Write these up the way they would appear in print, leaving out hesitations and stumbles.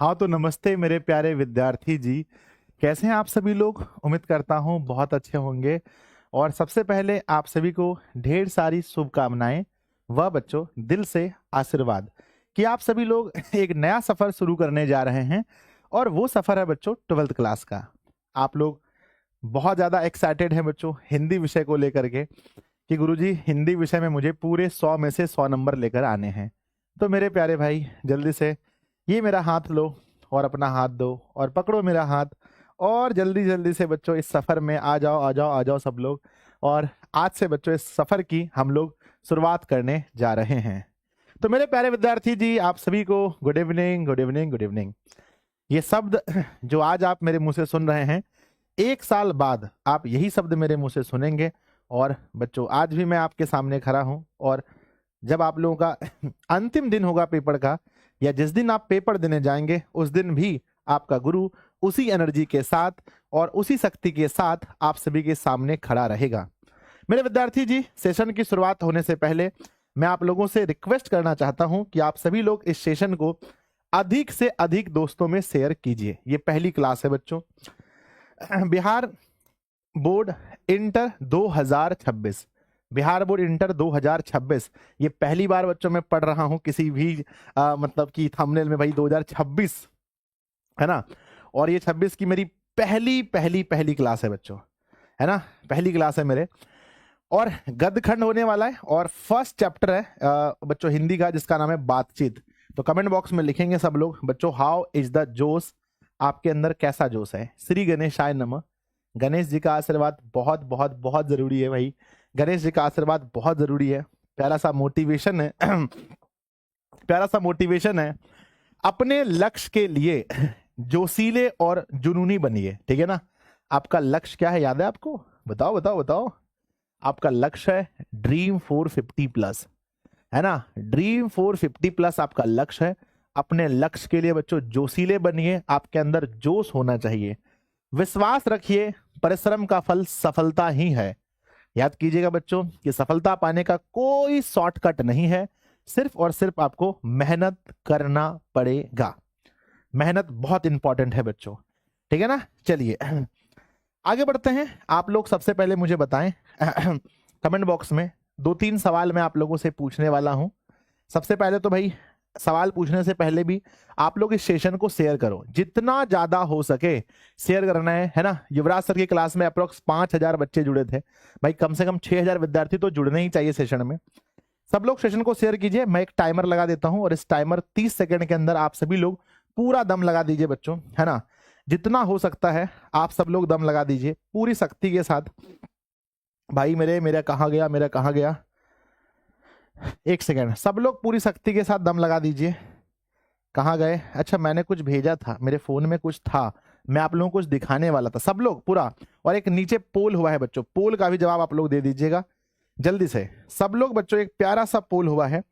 हाँ तो नमस्ते मेरे प्यारे विद्यार्थी जी। कैसे हैं आप सभी लोग? उम्मीद करता हूँ बहुत अच्छे होंगे। और सबसे पहले आप सभी को ढेर सारी शुभकामनाएं व बच्चों दिल से आशीर्वाद कि आप सभी लोग एक नया सफर शुरू करने जा रहे हैं। और वो सफर है बच्चों 12th क्लास का। आप लोग बहुत ज्यादा एक्साइटेड हैं बच्चों हिंदी विषय को लेकर के कि गुरुजी हिंदी विषय में मुझे पूरे 100 में से 100 नंबर लेकर आने हैं। तो मेरे प्यारे भाई जल्दी से ये मेरा हाथ लो और अपना हाथ दो और पकड़ो मेरा हाथ। और जल्दी जल्दी से बच्चों इस सफर में आ जाओ आ जाओ आ जाओ सब लोग। और आज से बच्चों इस सफर की हम लोग शुरुआत करने जा रहे हैं। तो मेरे प्यारे विद्यार्थी जी आप सभी को good evening good evening good evening. ये शब्द जो आज आप मेरे मुंह से सुन रहे हैं, 1 साल बाद आप यही शब्द मेरे मुंह से सुनेंगे। और बच्चों आज भी मैं आपके सामने खड़ा हूं और जब आप लोगों का अंतिम दिन होगा पेपर का, या जिस दिन आप पेपर देने जाएंगे उस दिन भी आपका गुरु उसी एनर्जी के साथ और उसी शक्ति के साथ आप सभी के सामने खड़ा रहेगा। मेरे विद्यार्थी जी सेशन की शुरुआत होने से पहले मैं आप लोगों से रिक्वेस्ट करना चाहता हूं कि आप सभी लोग इस सेशन को अधिक से अधिक दोस्तों में शेयर कीजिए। ये पहली क्लास है बच्चों, Bihar board inter 2026। Bihar board inter 2026 ये पहली बार बच्चों मैं पढ़ रहा हूं किसी भी मतलब कि थंबनेल में भाई 2026 है ना। और ये 26 की मेरी पहली पहली पहली क्लास है बच्चों, है ना, पहली क्लास है मेरे। और गद्य खंड होने वाला है और फर्स्ट चैप्टर है बच्चों हिंदी का जिसका नाम है बातचीत। तो कमेंट बॉक्स में लिखेंगे सब लोग बच्चों हाउ इज द जोश, आपके अंदर कैसा जोश है। श्री गणेशाय नमः। गणेश जी का आशीर्वाद बहुत बहुत बहुत जरूरी है भाई, गणेश जी का आशीर्वाद बहुत जरूरी है। प्यारा सा मोटिवेशन है प्यारा सा मोटिवेशन है। अपने लक्ष्य के लिए जोशीले और जुनूनी बनिए, ठीक है ना। आपका लक्ष्य क्या है याद है आपको? बताओ बताओ बताओ। आपका लक्ष्य है ड्रीम 450 प्लस, है ना। ड्रीम 450 प्लस आपका लक्ष्य है। अपने लक्ष्य के लिए बच्चों जोशीले बनिए, आपके अंदर जोश होना चाहिए। विश्वास रखिए परिश्रम का फल सफलता ही है। याद कीजिएगा बच्चों कि सफलता पाने का कोई शॉर्टकट नहीं है, सिर्फ और सिर्फ आपको मेहनत करना पड़ेगा। मेहनत बहुत इंपॉर्टेंट है बच्चों, ठीक है ना। चलिए आगे बढ़ते हैं। आप लोग सबसे पहले मुझे बताएं कमेंट बॉक्स में 2-3 सवाल मैं आप लोगों से पूछने वाला हूं। सबसे पहले तो भाई सवाल पूछने से पहले भी आप लोग इस सेशन को शेयर करो, जितना ज्यादा हो सके शेयर करना है ना। युवराज सर की क्लास में अप्रोक्स 5000 बच्चे जुड़े थे भाई, कम से कम 6000 विद्यार्थी तो जुड़ने ही चाहिए सेशन में। सब लोग सेशन को शेयर कीजिए। मैं एक टाइमर लगा देता हूं और इस टाइमर 30 सेकंड के अंदर आप सभी लोग पूरा दम लगा दीजिए बच्चों, है ना। जितना हो सकता है आप सब लोग दम लगा दीजिए पूरी शक्ति के साथ। भाई मेरा कहाँ गया, मेरा कहाँ गया, एक सेकेंड। सब लोग पूरी शक्ति के साथ दम लगा दीजिए। कहाँ गए? अच्छा मैंने कुछ भेजा था, मेरे फोन में कुछ था, मैं आप लोगों को कुछ दिखाने वाला था। सब लोग पूरा, और एक नीचे पोल हुआ है बच्चों, पोल का भी जवाब आप लोग दे दीजिएगा जल्दी से। सब लोग बच्चों एक प्यारा सा पोल हुआ है,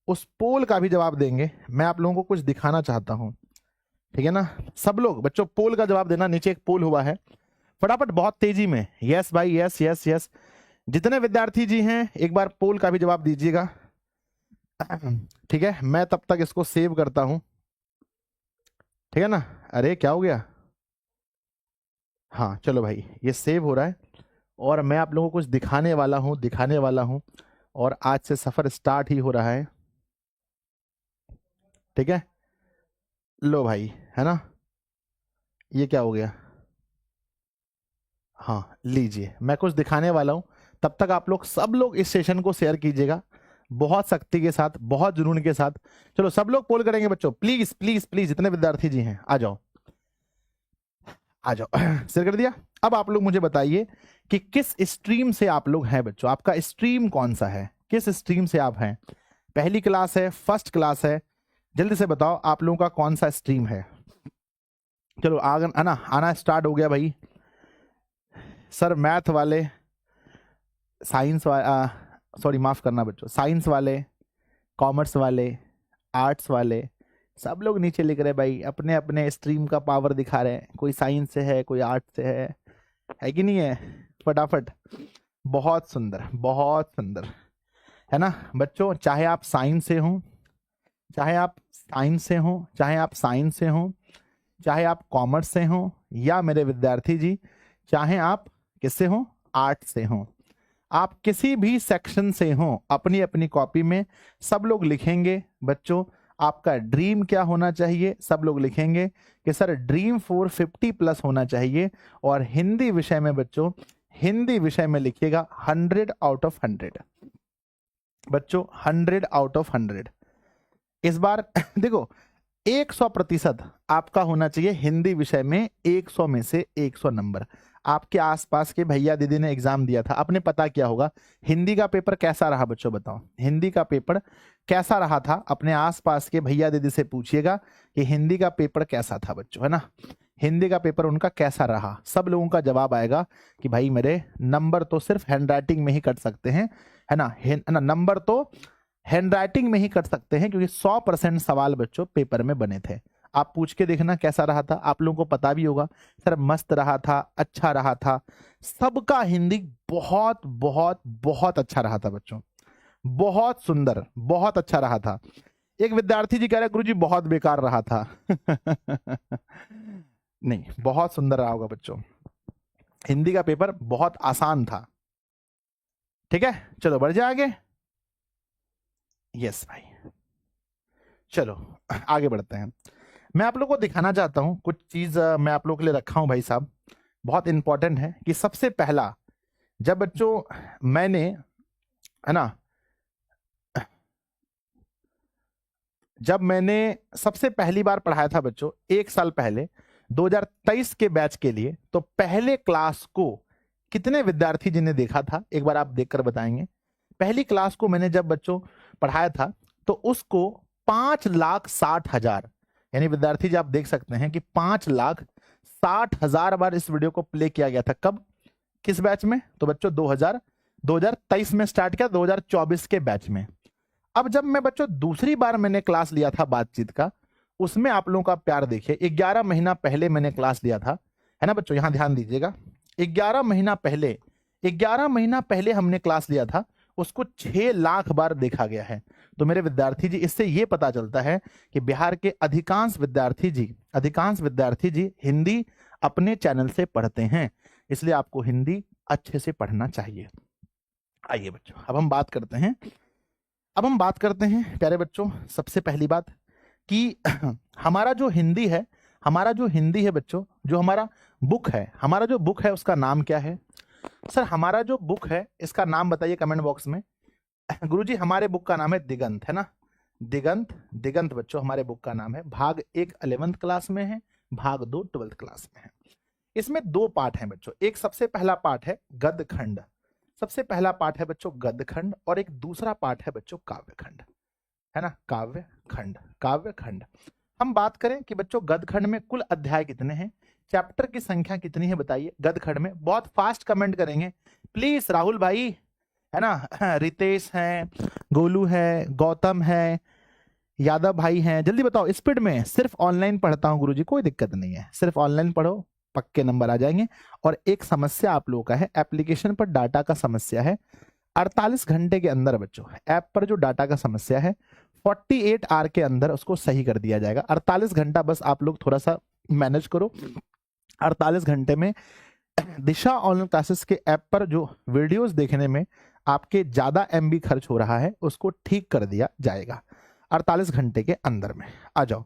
उस पोल का भी जवाब देंगे। मैं आप लोगों को कुछ दिखाना चाहता हूं, ठीक है ना। सब लोग बच्चों पोल का जवाब देना, नीचे एक पोल हुआ है, फटाफट बहुत तेजी में। यस भाई यस यस यस। जितने विद्यार्थी जी हैं एक बार पोल का भी जवाब दीजिएगा, ठीक है। मैं तब तक इसको सेव करता हूं, ठीक है ना। अरे क्या हो गया? हाँ चलो भाई ये सेव हो रहा है और मैं आप लोगों को कुछ दिखाने वाला हूं और आज से सफर स्टार्ट ही हो रहा है, ठीक है। लो भाई, है ना। ये क्या हो गया? हाँ लीजिए मैं कुछ दिखाने वाला हूं, तब तक आप लोग सब लोग इस सेशन को शेयर कीजिएगा बहुत शक्ति के साथ, बहुत जुनून के साथ। चलो सब लोग पोल करेंगे बच्चों, प्लीज प्लीज प्लीज जितने विद्यार्थी जी हैं आ जाओ आ जाओ शेयर कर दिया। अब आप लोग मुझे बताइए कि किस स्ट्रीम से आप लोग हैं बच्चों, आपका स्ट्रीम कौन सा है, किस स्ट्रीम से आप हैं। पहली क्लास है, फर्स्ट क्लास है, जल्दी से बताओ आप लोगों का कौन सा स्ट्रीम है। चलो आना आना स्टार्ट हो गया भाई। सर मैथ वाले, साइंस वाले, सॉरी माफ करना बच्चों, साइंस वाले, कॉमर्स वाले, आर्ट्स वाले, सब लोग नीचे लिख रहे हैं भाई, अपने अपने स्ट्रीम का पावर दिखा रहे हैं। कोई साइंस से है, कोई आर्ट्स से है कि नहीं है? फटाफट। बहुत सुंदर बहुत सुंदर, है ना बच्चों। चाहे आप साइंस से हो, चाहे आप साइंस से हो, चाहे आप साइंस से हो, चाहे आप कॉमर्स से हो, या मेरे विद्यार्थी जी चाहे आप किससे हो, आर्ट से हो, आप किसी भी सेक्शन से हो, अपनी अपनी कॉपी में सब लोग लिखेंगे बच्चों आपका ड्रीम क्या होना चाहिए। सब लोग लिखेंगे कि सर ड्रीम 450 प्लस होना चाहिए। और हिंदी विषय में बच्चों, हिंदी विषय में लिखिएगा 100 आउट ऑफ 100 बच्चों, 100 आउट ऑफ 100 इस बार देखो 100% आपका होना चाहिए हिंदी विषय में, 100 में से 100 नंबर। आपके आसपास के भैया दीदी ने एग्जाम दिया था, आपने पता क्या होगा हिंदी का पेपर कैसा रहा बच्चों, बताओ हिंदी का पेपर कैसा रहा था। अपने आसपास के भैया दीदी से पूछिएगा कि हिंदी का पेपर कैसा था बच्चों, है ना, हिंदी का पेपर उनका कैसा रहा। सब लोगों का जवाब आएगा कि भाई मेरे नंबर तो सिर्फ हैंडराइटिंग में ही कट सकते हैं, है ना, नंबर तो हैंडराइटिंग में ही कट सकते हैं, क्योंकि 100% सवाल बच्चों पेपर में बने थे। आप पूछ के देखना कैसा रहा था, आप लोगों को पता भी होगा सर मस्त रहा था, अच्छा रहा था। सबका हिंदी बहुत बहुत बहुत अच्छा रहा था बच्चों, बहुत सुंदर, बहुत अच्छा रहा था। एक विद्यार्थी जी कह रहे गुरुजी बहुत बेकार रहा था नहीं, बहुत सुंदर रहा होगा बच्चों, हिंदी का पेपर बहुत आसान था। ठीक है, चलो बढ़ जाए आगे। यस भाई, चलो आगे बढ़ते हैं। मैं आप लोगों को दिखाना चाहता हूं कुछ चीज, मैं आप लोगों के लिए रखा हूं भाई साहब, बहुत इंपॉर्टेंट है। कि सबसे पहला जब बच्चों मैंने, है ना, जब मैंने सबसे पहली बार पढ़ाया था बच्चों 1 साल पहले 2023 के बैच के लिए, तो पहले क्लास को कितने विद्यार्थी जिन्हें देखा था, एक बार आप देखकर बताएंगे। पहली क्लास को मैंने जब बच्चों पढ़ाया था तो उसको 5,60,000, यानी विद्यार्थी जी आप देख सकते हैं कि 5,60,000 बार इस वीडियो को प्ले किया गया था। कब, किस बैच में, तो बच्चों 2023 में स्टार्ट किया, 2024 के बैच में। अब जब मैं बच्चों दूसरी बार मैंने क्लास लिया था बातचीत का, उसमें आप लोगों का प्यार देखिए, 11 महीना पहले मैंने क्लास लिया था, है ना बच्चों, यहां ध्यान दीजिएगा। 11 महीना पहले, 11 महीना पहले हमने क्लास लिया था, उसको 6 लाख बार देखा गया है। तो मेरे विद्यार्थी जी इससे ये पता चलता है कि बिहार के अधिकांश विद्यार्थी जी हिंदी अपने चैनल से पढ़ते हैं, इसलिए आपको हिंदी अच्छे से पढ़ना चाहिए। आइए बच्चों अब हम बात करते हैं प्यारे बच्चों, सबसे पहली बात कि हमारा जो हिंदी है बच्चों, जो हमारा बुक है उसका नाम क्या है। सर हमारा जो बुक है इसका नाम बताइए कमेंट बॉक्स में। गुरुजी हमारे बुक का नाम है दिगंत, है ना, दिगंत बच्चों हमारे बुक का नाम है। भाग 1 11th क्लास में है, भाग 2 12th क्लास में है। इसमें 2 पार्ट हैं बच्चों, एक सबसे पहला पार्ट है गद्यखंड, सबसे पहला पार्ट है बच्चों गद्यखंड, और एक दूसरा पार्ट है बच्चों काव्यखंड, है ना, काव्यखंड। हम बात करें कि बच्चों गद्यखंड में कुल अध्याय कितने हैं, चैप्टर की संख्या कितनी है बताइए गद्यखंड में। बहुत फास्ट कमेंट करेंगे प्लीज, राहुल भाई, है ना, रितेश है, गोलू है, गौतम है, यादव भाई हैं, जल्दी बताओ स्पीड में। सिर्फ ऑनलाइन पढ़ता हूं गुरुजी, कोई दिक्कत नहीं है, सिर्फ ऑनलाइन पढ़ो, पक्के नंबर आ जाएंगे। और एक समस्या आप लोगों का है, एप्लीकेशन पर डाटा का समस्या है। 48 घंटे के अंदर बच्चों ऐप पर जो डाटा का समस्या है 48 आवर के अंदर उसको सही कर दिया जाएगा। 48 घंटा बस आप लोग थोड़ा सा मैनेज करो। 48 घंटे में दिशा ऑनलाइन क्लासेस के ऐप पर जो वीडियोस देखने में आपके ज्यादा एमबी खर्च हो रहा है उसको ठीक कर दिया जाएगा 48 घंटे के अंदर में। आ जाओ,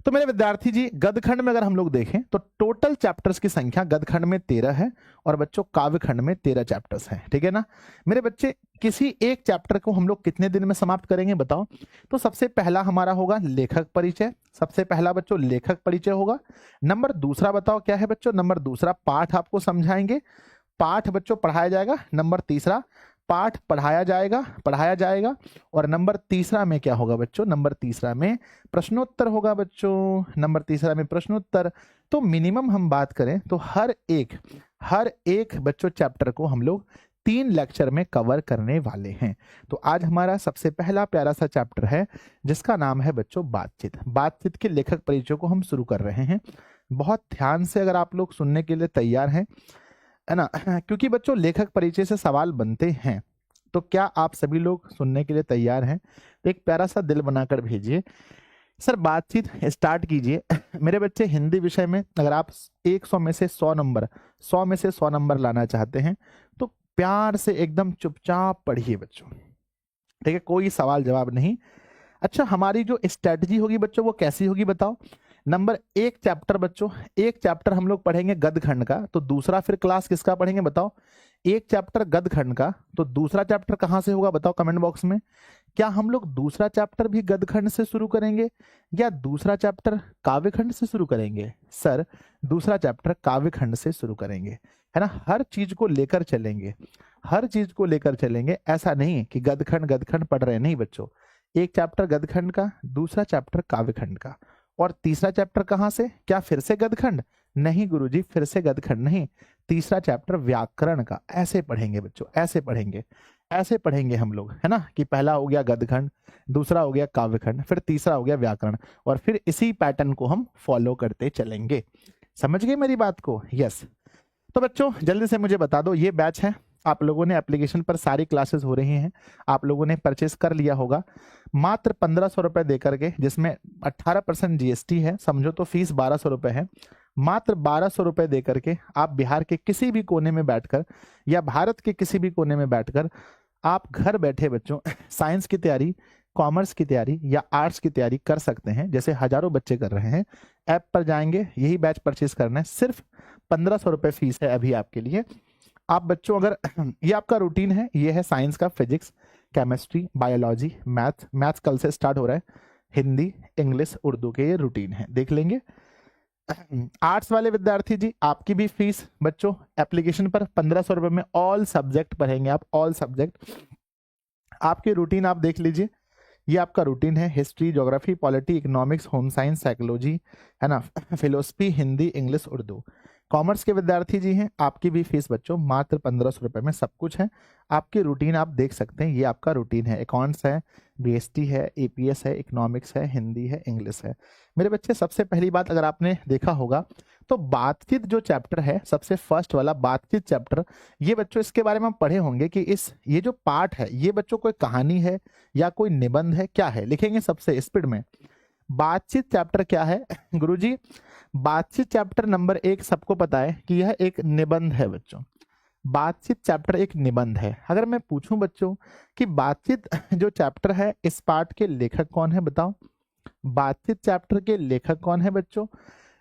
तो मेरे विद्यार्थी जी गद्यखंड में अगर हम लोग देखें तो टोटल चैप्टर्स की संख्या गद्यखंड में 13 है और बच्चों काव्यखंड में 13 चैप्टर्स हैं, ठीक है ना। मेरे बच्चे किसी एक चैप्टर को हम लोग कितने दिन में समाप्त करेंगे बताओ। तो सबसे पहला हमारा होगा लेखक परिचय, सबसे पहला बच्चों लेखक परिचय होगा। नंबर दूसरा बताओ क्या है बच्चों, नंबर दूसरा पाठ आपको समझाएंगे, पाठ बच्चों पढ़ाया जाएगा। नंबर तीसरा पाठ पढ़ाया जाएगा। और नंबर तीसरा में क्या होगा बच्चों, नंबर तीसरा में प्रश्नोत्तर होगा बच्चों, नंबर तीसरा में प्रश्नोत्तर। तो मिनिमम हम बात करें तो हर एक बच्चों चैप्टर को हम लोग 3 लेक्चर में कवर करने वाले हैं। तो आज हमारा सबसे पहला प्यारा सा चैप्टर है जिसका नाम है बच्चों बातचीत के लेखक परिचय को हम शुरू कर रहे हैं। बहुत ध्यान से अगर आप लोग सुनने के लिए तैयार हैं, है ना, क्योंकि बच्चों लेखक परिचय से सवाल बनते हैं। तो क्या आप सभी लोग सुनने के लिए तैयार हैं? तो एक प्यारा सा दिल बनाकर भेजिए सर बातचीत स्टार्ट कीजिए। मेरे बच्चे हिंदी विषय में अगर आप 100 में से 100 नंबर 100 में से 100 नंबर लाना चाहते हैं तो प्यार से एकदम चुपचाप पढ़िए बच्चों, ठीक है, कोई सवाल जवाब नहीं। अच्छा, हमारी जो स्ट्रेटजी होगी बच्चों वो कैसी होगी बताओ। नंबर 1 चैप्टर बच्चों, एक चैप्टर हम लोग पढ़ेंगे गद्यखंड का, तो दूसरा फिर क्लास किसका पढ़ेंगे बताओ। एक चैप्टर गद्यखंड का, तो दूसरा चैप्टर कहां से होगा बताओ कमेंट बॉक्स में। क्या हम लोग दूसरा चैप्टर भी गद्यखंड से शुरू करेंगे या दूसरा चैप्टर काव्यखंड से शुरू करेंगे? सर दूसरा चैप्टर काव्यखंड से शुरू करेंगे, है ना। हर चीज को लेकर चलेंगे, हर चीज को लेकर चलेंगे। ऐसा नहीं कि गद्यखंड गद्यखंड पढ़ रहे हैं, नहीं बच्चों। एक चैप्टर गद्यखंड का, दूसरा चैप्टर काव्यखंड का, और तीसरा चैप्टर कहां से? क्या फिर से गद्यखंड? नहीं गुरुजी, फिर से गद्यखंड नहीं, तीसरा चैप्टर व्याकरण का। ऐसे पढ़ेंगे बच्चों, ऐसे पढ़ेंगे, ऐसे पढ़ेंगे हम लोग, है ना, कि पहला हो गया गद्यखंड, दूसरा हो गया काव्यखंड, फिर तीसरा हो गया व्याकरण, और फिर इसी पैटर्न को हम फॉलो करते चलेंगे। समझ गए मेरी बात को? यस। तो बच्चों जल्दी से मुझे बता दो, ये बैच है, आप लोगों ने एप्लीकेशन पर सारी क्लासेस हो रही हैं, आप लोगों ने परचेस कर लिया होगा मात्र 1500 रुपए देकर के, जिसमें 18% जीएसटी है, समझो तो फीस 1200 रुपए है। मात्र 1200 रुपए देकर के आप बिहार के किसी भी कोने में बैठकर या भारत के किसी भी कोने में बैठकर आप घर बैठे बच्चों साइंस की तैयारी, कॉमर्स की तैयारी या आर्ट्स की तैयारी कर सकते हैं, जैसे हजारों बच्चे कर रहे हैं। ऐप पर जाएंगे, यही बैच परचेस करना है, सिर्फ 1500 रुपए फीस है अभी आपके लिए। आप बच्चों अगर ये आपका रूटीन है, ये है साइंस का, फिजिक्स, केमिस्ट्री, बायोलॉजी, मैथ्स कल से स्टार्ट हो रहा है, हिंदी, इंग्लिश, उर्दू के ये रूटीन है, देख लेंगे। आर्ट्स वाले विद्यार्थी जी, आपकी भी फीस बच्चों एप्लीकेशन पर 1500 रुपए में ऑल सब्जेक्ट पढ़ेंगे आप, ऑल सब्जेक्ट। आपके रूटीन आप देख लीजिए, ये आपका रूटीन है, history, geography, polity, economics, home science, psychology, है ना, philosophy, Hindi, English, Urdu. Commerce के विद्यार्थी जी हैं, आपकी भी फीस बच्चों मात्र 1500 रुपए में सब कुछ है। आपकी रूटीन आप देख सकते हैं, ये आपका रूटीन है, अकाउंट्स है, बीएसटी है, एपीएस है, इकोनॉमिक्स है, हिंदी है, इंग्लिश है। मेरे बच्चे सबसे पहली बात अगर आपने देखा होगा तो बातचीत जो चैप्टर है, सबसे फर्स्ट वाला बातचीत चैप्टर, ये बच्चों इसके बारे में हम पढ़े होंगे कि ये जो पार्ट है ये बच्चों कोई कहानी है या कोई निबंध है, क्या है, लिखेंगे सबसे स्पीड में। बातचीत चैप्टर क्या है गुरुजी? बातचीत चैप्टर नंबर 1 सबको पता है कि यह एक निबंध है बच्चों। बातचीत चैप्टर एक निबंध है। अगर मैं पूछूं बच्चों कि बातचीत जो चैप्टर है इस पार्ट के लेखक कौन है बताओ। बातचीत चैप्टर के लेखक कौन है बच्चों?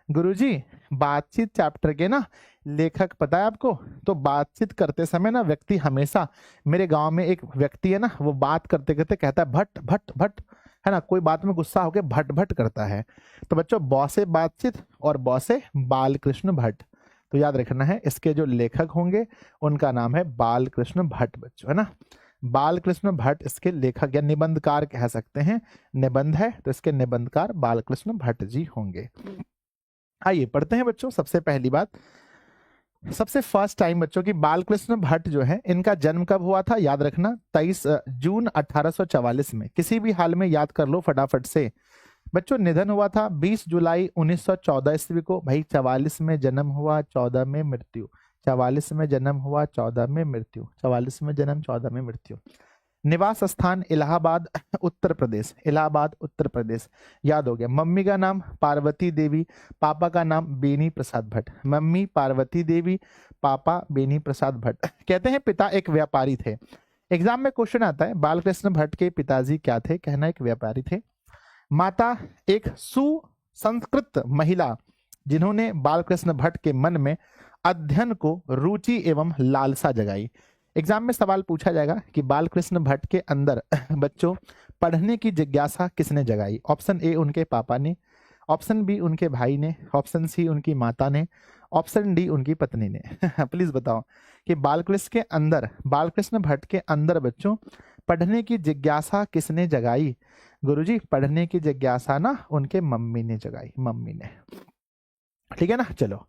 गुरुजी बातचीत चैप्टर के ना लेखक पता है आपको? तो बातचीत करते समय ना व्यक्ति हमेशा, मेरे गांव में एक व्यक्ति है ना, वो बात करते करते कहता है भट भट भट, है ना, कोई बात में गुस्सा होकर भट भट करता है। तो बच्चों बौसे बातचीत और बौसे बालकृष्ण भट्ट, तो याद रखना है, इसके जो लेखक होंगे उनका नाम है बालकृष्ण भट्ट बच्चों, है ना। बालकृष्ण भट्ट इसके लेखक या निबंधकार कह सकते हैं, निबंध है तो इसके निबंधकार बालकृष्ण भट्ट जी होंगे। आइए पढ़ते हैं बच्चों। सबसे पहली बात, सबसे फर्स्ट टाइम बच्चों की बालकृष्ण भट्ट जो है, इनका जन्म कब हुआ था याद रखना, 23 जून 1844 में। किसी भी हाल में याद कर लो फटाफट से बच्चों। निधन हुआ था 20 जुलाई 1914 ईस्वी को। भाई 44 में जन्म हुआ, 14 में मृत्यु, 44 में जन्म हुआ, 14 में मृत्यु, 44 में जन्म, 14 में मृत्यु। निवास स्थान इलाहाबाद उत्तर प्रदेश, इलाहाबाद उत्तर प्रदेश, याद हो गया। मम्मी का नाम पार्वती देवी, पापा का नाम बेनी प्रसाद भट्ट। मम्मी पार्वती देवी, पापा बेनी प्रसाद भट्ट। कहते हैं पिता एक व्यापारी थे। एग्जाम में क्वेश्चन आता है बालकृष्ण भट्ट के पिताजी क्या थे? कहना एक व्यापारी थे। माता एक सुसंस्कृत महिला, जिन्होंने बालकृष्ण भट्ट के मन में अध्ययन को रुचि एवं लालसा जगाई। एग्जाम में सवाल पूछा जाएगा कि बालकृष्ण भट्ट के अंदर बच्चों पढ़ने की जिज्ञासा किसने जगाई? ऑप्शन ए उनके पापा ने, ऑप्शन बी उनके भाई ने, ऑप्शन सी उनकी माता ने, ऑप्शन डी उनकी पत्नी ने। प्लीज बताओ कि बालकृष्ण भट्ट के अंदर बच्चों पढ़ने की जिज्ञासा किसने जगाई? गुरुजी पढ़ने की जिज्ञासा ना उनके मम्मी ने जगाई, मम्मी ने, ठीक है ना। चलो,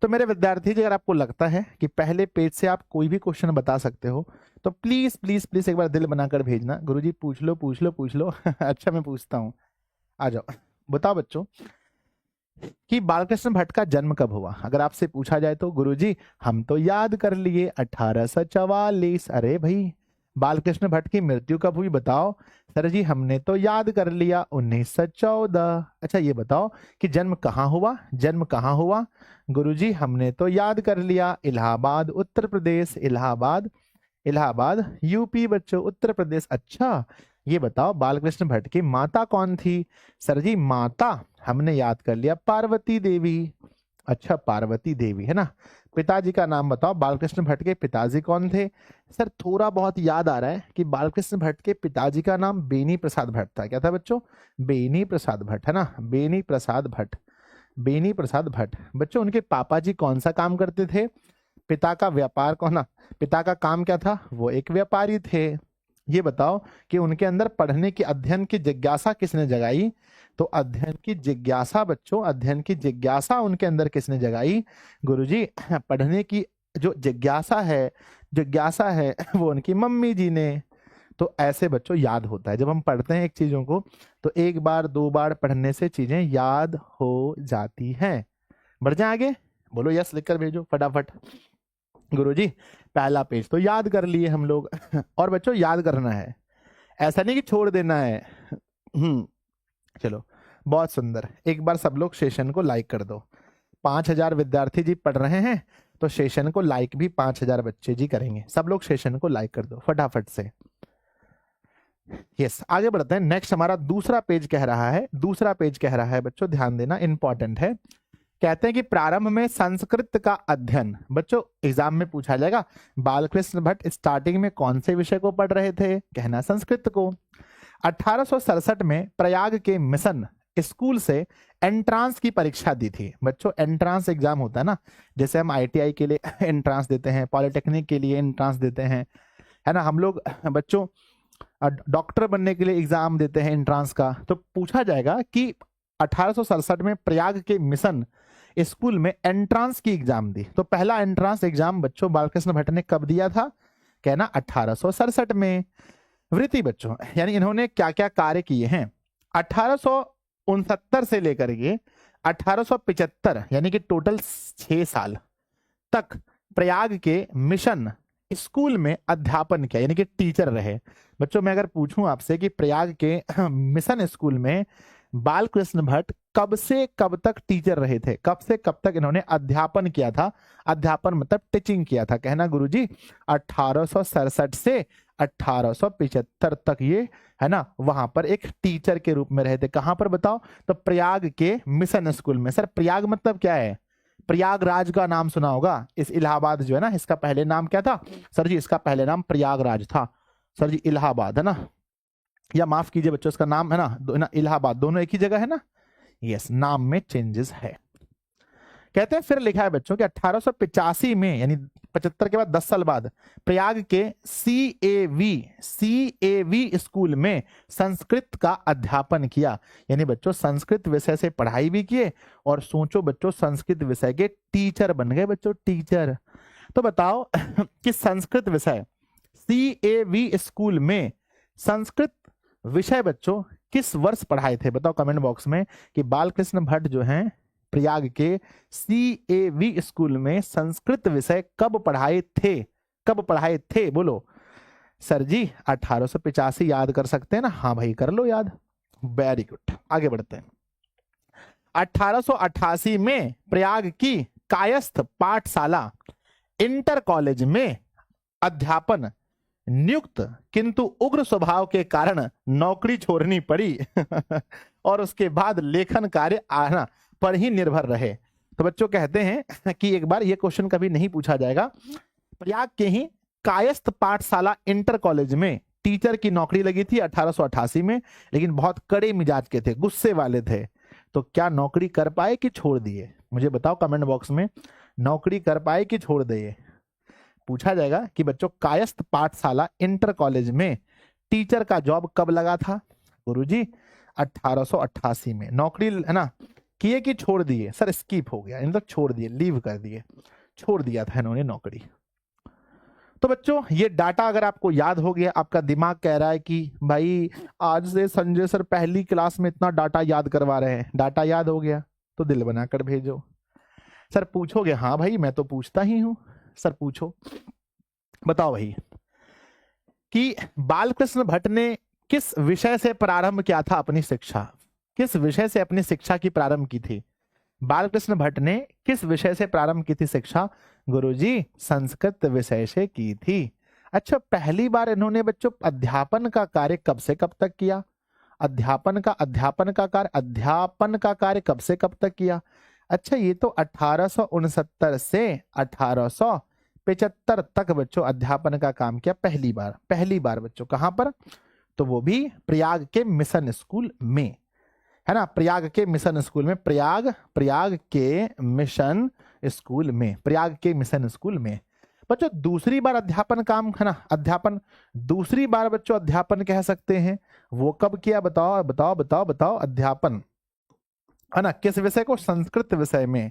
तो मेरे विद्यार्थी जी अगर आपको लगता है कि पहले पेज से आप कोई भी क्वेश्चन बता सकते हो तो प्लीज प्लीज प्लीज एक बार दिल बनाकर भेजना। गुरुजी पूछ लो पूछ लो पूछ लो। अच्छा मैं पूछता हूँ, आ जाओ। बताओ बच्चों कि बालकृष्ण भट्ट का जन्म कब हुआ? अगर आपसे पूछा जाए तो गुरुजी हम तो याद कर लिए 1844। अरे भाई बालकृष्ण भट्ट की मृत्यु कब हुई बताओ। सर जी हमने तो याद कर लिया 1914। अच्छा ये बताओ कि जन्म कहाँ हुआ, जन्म कहाँ हुआ। गुरुजी हमने तो याद कर लिया इलाहाबाद उत्तर प्रदेश, इलाहाबाद, इलाहाबाद यूपी बच्चों, उत्तर प्रदेश। अच्छा ये बताओ बालकृष्ण भट्ट की माता कौन थी। सर जी माता हमने याद कर लिया पार्वती देवी। अच्छा पार्वती देवी है ना। पिताजी का नाम बताओ, बालकृष्ण भट्ट के पिताजी कौन थे। सर थोड़ा बहुत याद आ रहा है कि बालकृष्ण भट्ट के पिताजी का नाम बेनी प्रसाद भट्ट था। क्या था बच्चों, बेनी प्रसाद भट्ट है ना, बेनी प्रसाद भट्ट, बेनी प्रसाद भट्ट। बच्चों उनके पापा जी कौन सा काम करते थे। पिता का व्यापार कौन ना, पिता का काम क्या था, वो एक व्यापारी थे। ये बताओ कि उनके अंदर पढ़ने की, अध्ययन की जिज्ञासा किसने जगाई। तो अध्ययन की जिज्ञासा बच्चों, अध्ययन की जिज्ञासा उनके अंदर किसने जगाई। गुरुजी पढ़ने की जो जिज्ञासा है, जिज्ञासा है वो उनकी मम्मी जी ने। तो ऐसे बच्चों याद होता है, जब हम पढ़ते हैं एक चीजों को तो एक बार दो बार पढ़ने से चीजें याद हो जाती हैं। बढ़ जाए आगे, बोलो यस लिखकर भेजो फटाफट। गुरुजी पहला पेज तो याद कर लिए हम लोग और बच्चों याद करना है, ऐसा नहीं कि छोड़ देना है। चलो बहुत सुंदर, एक बार सब लोग सेशन को लाइक कर दो। 5000 विद्यार्थी जी पढ़ रहे हैं तो सेशन को लाइक भी 5000 बच्चे जी करेंगे। सब लोग सेशन को लाइक कर दो फटाफट से। यस आगे बढ़ते हैं। नेक्स्ट हमारा दूसरा पेज कह रहा है, दूसरा पेज कह रहा है बच्चों ध्यान देना, इंपॉर्टेंट है। कहते हैं कि प्रारंभ में संस्कृत का अध्ययन, बच्चों एग्जाम में पूछा जाएगा बालकृष्ण भट्ट स्टार्टिंग में कौन से विषय को पढ़ रहे थे, कहना संस्कृत को। 1867 में प्रयाग के मिशन स्कूल से एंट्रांस की परीक्षा दी थी। बच्चों एंट्रांस एग्जाम होता है ना, जैसे हम आईटीआई के लिए एंट्रांस देते हैं, पॉलिटेक्निक के लिए एंट्रांस देते हैं, है ना। हम लोग बच्चों डॉक्टर बनने के लिए एग्जाम देते हैं एंट्रांस का। तो पूछा जाएगा कि 1867 में प्रयाग के मिशन स्कूल में एंट्रांस की एग्जाम दी, तो पहला एंट्रांस एग्जाम बच्चों बालकृष्ण भट्ट ने कब दिया था, कहना 1867 में। वृत्ति बच्चों यानी इन्होंने क्या क्या कार्य किए हैं। 1869 से लेकर के 1875 यानी कि टोटल 6 साल तक प्रयाग के मिशन स्कूल में अध्यापन किया, यानी कि टीचर रहे। बच्चों मैं अगर पूछूं आपसे कि प्रयाग के मिशन स्कूल में बालकृष्ण भट्ट कब से कब तक टीचर रहे थे, कब से कब तक इन्होंने अध्यापन किया था, अध्यापन मतलब टीचिंग किया था, कहना गुरुजी 1867 से 1875 तक ये है ना वहां पर एक टीचर के रूप में रहे थे। कहां पर बताओ, तो प्रयाग के मिशन स्कूल में। सर प्रयाग मतलब क्या है, प्रयागराज का नाम सुना होगा, इस इलाहाबाद जो है ना इसका पहले नाम क्या था। सर जी इसका पहले नाम प्रयागराज था। सर जी इलाहाबाद है ना, या माफ कीजिए बच्चों इसका नाम है ना इलाहाबाद, दोनों एक ही जगह है ना। यस नाम में चेंजेस है। कहते हैं फिर लिखा है बच्चों कि 1885 में यानी 75 के बाद 10 साल बाद प्रयाग के सीएवी स्कूल में संस्कृत का अध्यापन किया, यानी बच्चों संस्कृत विषय से पढ़ाई भी किए और सोचो बच्चों संस्कृत विषय के टीचर बन गए बच्चों, टीचर। तो बताओ कि संस्कृत विषय सीएवी स्कूल में संस्कृत विषय बच्चों किस वर्ष पढ़ाए थे, बताओ कमेंट बॉक्स में कि बालकृष्ण भट्ट जो हैं प्रयाग के सीएवी स्कूल में संस्कृत विषय कब पढ़ाए थे, कब पढ़ाए थे बोलो। सर जी 1885 याद कर सकते हैं ना, हाँ भाई कर लो याद, वेरी गुड। आगे बढ़ते हैं। 1888 में प्रयाग की कायस्थ पाठशाला इंटर कॉलेज में अध्यापन नियुक्त, किंतु उग्र स्वभाव के कारण नौकरी छोड़नी पड़ी और उसके बाद लेखन कार्य आना पर ही निर्भर रहे। तो बच्चों कहते हैं कि एक बार ये क्वेश्चन कभी नहीं पूछा जाएगा, प्रयाग के ही कायस्थ पाठशाला इंटर कॉलेज में टीचर की नौकरी लगी थी 1888 में, लेकिन बहुत कड़े मिजाज के थे, गुस्से वाले थे। तो क्या नौकरी कर पाए कि छोड़ दिए, मुझे बताओ कमेंट बॉक्स में, नौकरी कर पाए कि छोड़ दिए। पूछा जाएगा कि बच्चों कायस्थ पाठशाला इंटर कॉलेज में टीचर का जॉब कब लगा था, गुरुजी 1888 में। नौकरी है ना किए कि छोड़ दिए, सर स्किप हो गया, मतलब छोड़ दिए, लीव कर दिए, छोड़ दिया था इन्होंने नौकरी। तो बच्चों ये डाटा अगर आपको याद हो गया, आपका दिमाग कह रहा है कि भाई आज से संजय सर पहली क्लास में इतना डाटा याद करवा रहे हैं, डाटा याद हो गया तो दिल बनाकर भेजो। सर पूछोगे, हाँ भाई मैं तो पूछता ही हूं। सर पूछो, बताओ भाई कि बालकृष्ण भट्ट ने किस विषय से प्रारंभ किया था अपनी शिक्षा? किस विषय से अपनी शिक्षा की प्रारंभ की थी? बालकृष्ण भट्ट ने किस विषय से प्रारंभ की थी शिक्षा? गुरुजी संस्कृत विषय से की थी। अच्छा, पहली बार इन्होंने बच्चों अध्यापन का कार्य कब से कब तक किया? अध्यापन का कार्य कब से कब तक किया? अच्छा, ये तो 1869 से 1875 तक बच्चों अध्यापन का काम किया पहली बार बच्चों। कहां पर? तो वो भी प्रयाग के मिशन स्कूल में, है ना, प्रयाग के मिशन स्कूल में, प्रयाग के मिशन स्कूल में बच्चों दूसरी बार अध्यापन काम, है ना, अध्यापन दूसरी बार बच्चों अध्यापन कह सकते हैं। वो कब किया? बताओ अध्यापन, है ना, किस विषय को? संस्कृत विषय में।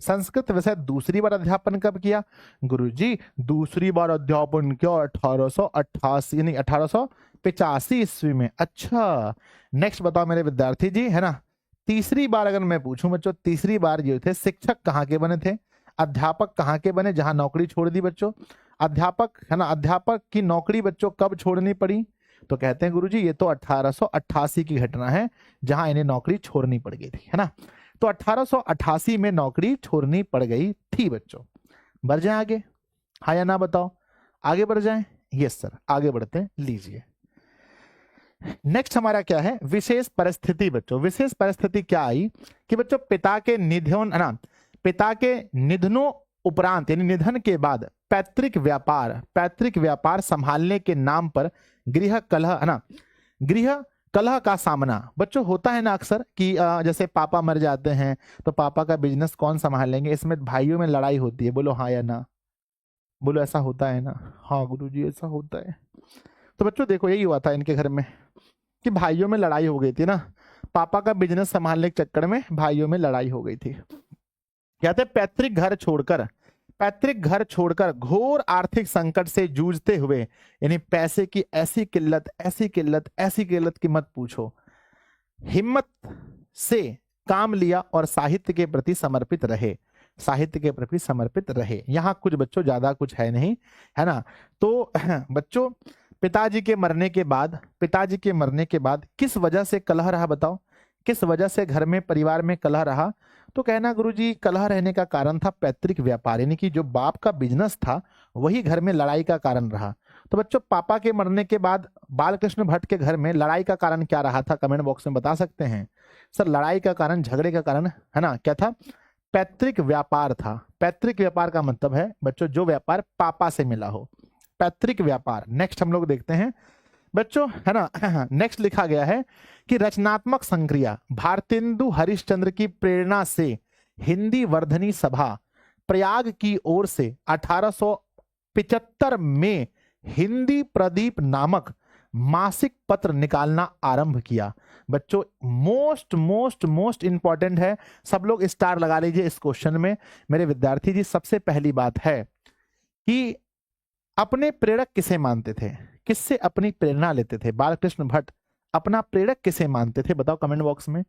संस्कृत विषय दूसरी बार अध्यापन कब किया? गुरुजी दूसरी बार अध्यापन किया 1888 यानी 1885 ईस्वी में। अच्छा, नेक्स्ट बताओ मेरे विद्यार्थी जी, है ना, तीसरी बार अगर मैं पूछूं बच्चों, तीसरी बार जो थे शिक्षक कहाँ के बने थे? अध्यापक कहाँ के बने जहां नौकरी छोड़ दी बच्चों? अध्यापक, है ना, अध्यापक की नौकरी बच्चों कब छोड़नी पड़ी? तो कहते हैं गुरुजी ये तो 1888 की घटना है जहां इन्हें नौकरी छोड़नी पड़ गई थी, है ना। तो 1888 में नौकरी छोड़नी पड़ गई थी बच्चों। बढ़ जाए आगे, हाँ या ना बताओ? आगे बढ़ जाएं? यस सर, आगे बढ़ते हैं, लीजिए। नेक्स्ट हमारा क्या है? विशेष परिस्थिति बच्चों। विशेष परिस्थिति क्या आई कि बच्चों पिता के निधन, है ना, पिता के निधनों उपरांत यानी निधन के बाद पैतृक व्यापार संभालने के नाम पर गृह कलह, है ना, गृह कलह का सामना बच्चों होता है ना अक्सर कि जैसे पापा मर जाते हैं तो पापा का बिजनेस कौन संभालेंगे, इसमें भाइयों में लड़ाई होती है। बोलो हाँ या ना, बोलो ऐसा होता है ना? हाँ गुरुजी ऐसा होता है। तो बच्चों देखो यही हुआ था इनके घर में कि भाइयों में लड़ाई हो गई थी ना, पापा का बिजनेस संभालने के चक्कर में भाइयों में लड़ाई हो गई थी। कहते पैतृक घर छोड़कर घोर आर्थिक संकट से जूझते हुए, यानी पैसे की ऐसी किल्लत की मत पूछो, हिम्मत से काम लिया और साहित्य के प्रति समर्पित रहे। यहाँ कुछ बच्चों ज्यादा कुछ है नहीं, है ना। तो बच्चों पिताजी के मरने के बाद किस वजह से कलह रहा? बताओ किस वजह से घर में परिवार में कलह रहा? तो कहना गुरुजी कलह रहने का कारण था पैतृक व्यापार, यानी कि जो बाप का बिजनेस था वही घर में लड़ाई का कारण रहा। तो बच्चों पापा के मरने के बाद बालकृष्ण भट्ट के घर में लड़ाई का कारण क्या रहा था? कमेंट बॉक्स में बता सकते हैं। सर लड़ाई का कारण, झगड़े का कारण, है ना, क्या था? पैतृक व्यापार था। पैतृक व्यापार का मतलब है बच्चों जो व्यापार पापा से मिला हो, पैतृक व्यापार। नेक्स्ट हम लोग देखते हैं बच्चों, है ना, नेक्स्ट लिखा गया है कि रचनात्मक संक्रिया भारतेंदु हरिश्चंद्र की प्रेरणा से हिंदी वर्धनी सभा प्रयाग की ओर से 1875 में हिंदी प्रदीप नामक मासिक पत्र निकालना आरंभ किया। बच्चों मोस्ट इंपॉर्टेंट है, सब लोग स्टार लगा लीजिए इस क्वेश्चन में मेरे विद्यार्थी जी। सबसे पहली बात है कि अपने प्रेरक किसे मानते थे, किससे अपनी प्रेरणा लेते थे? बालकृष्ण भट्ट अपना प्रेरक किसे मानते थे? बताओ कमेंट बॉक्स में।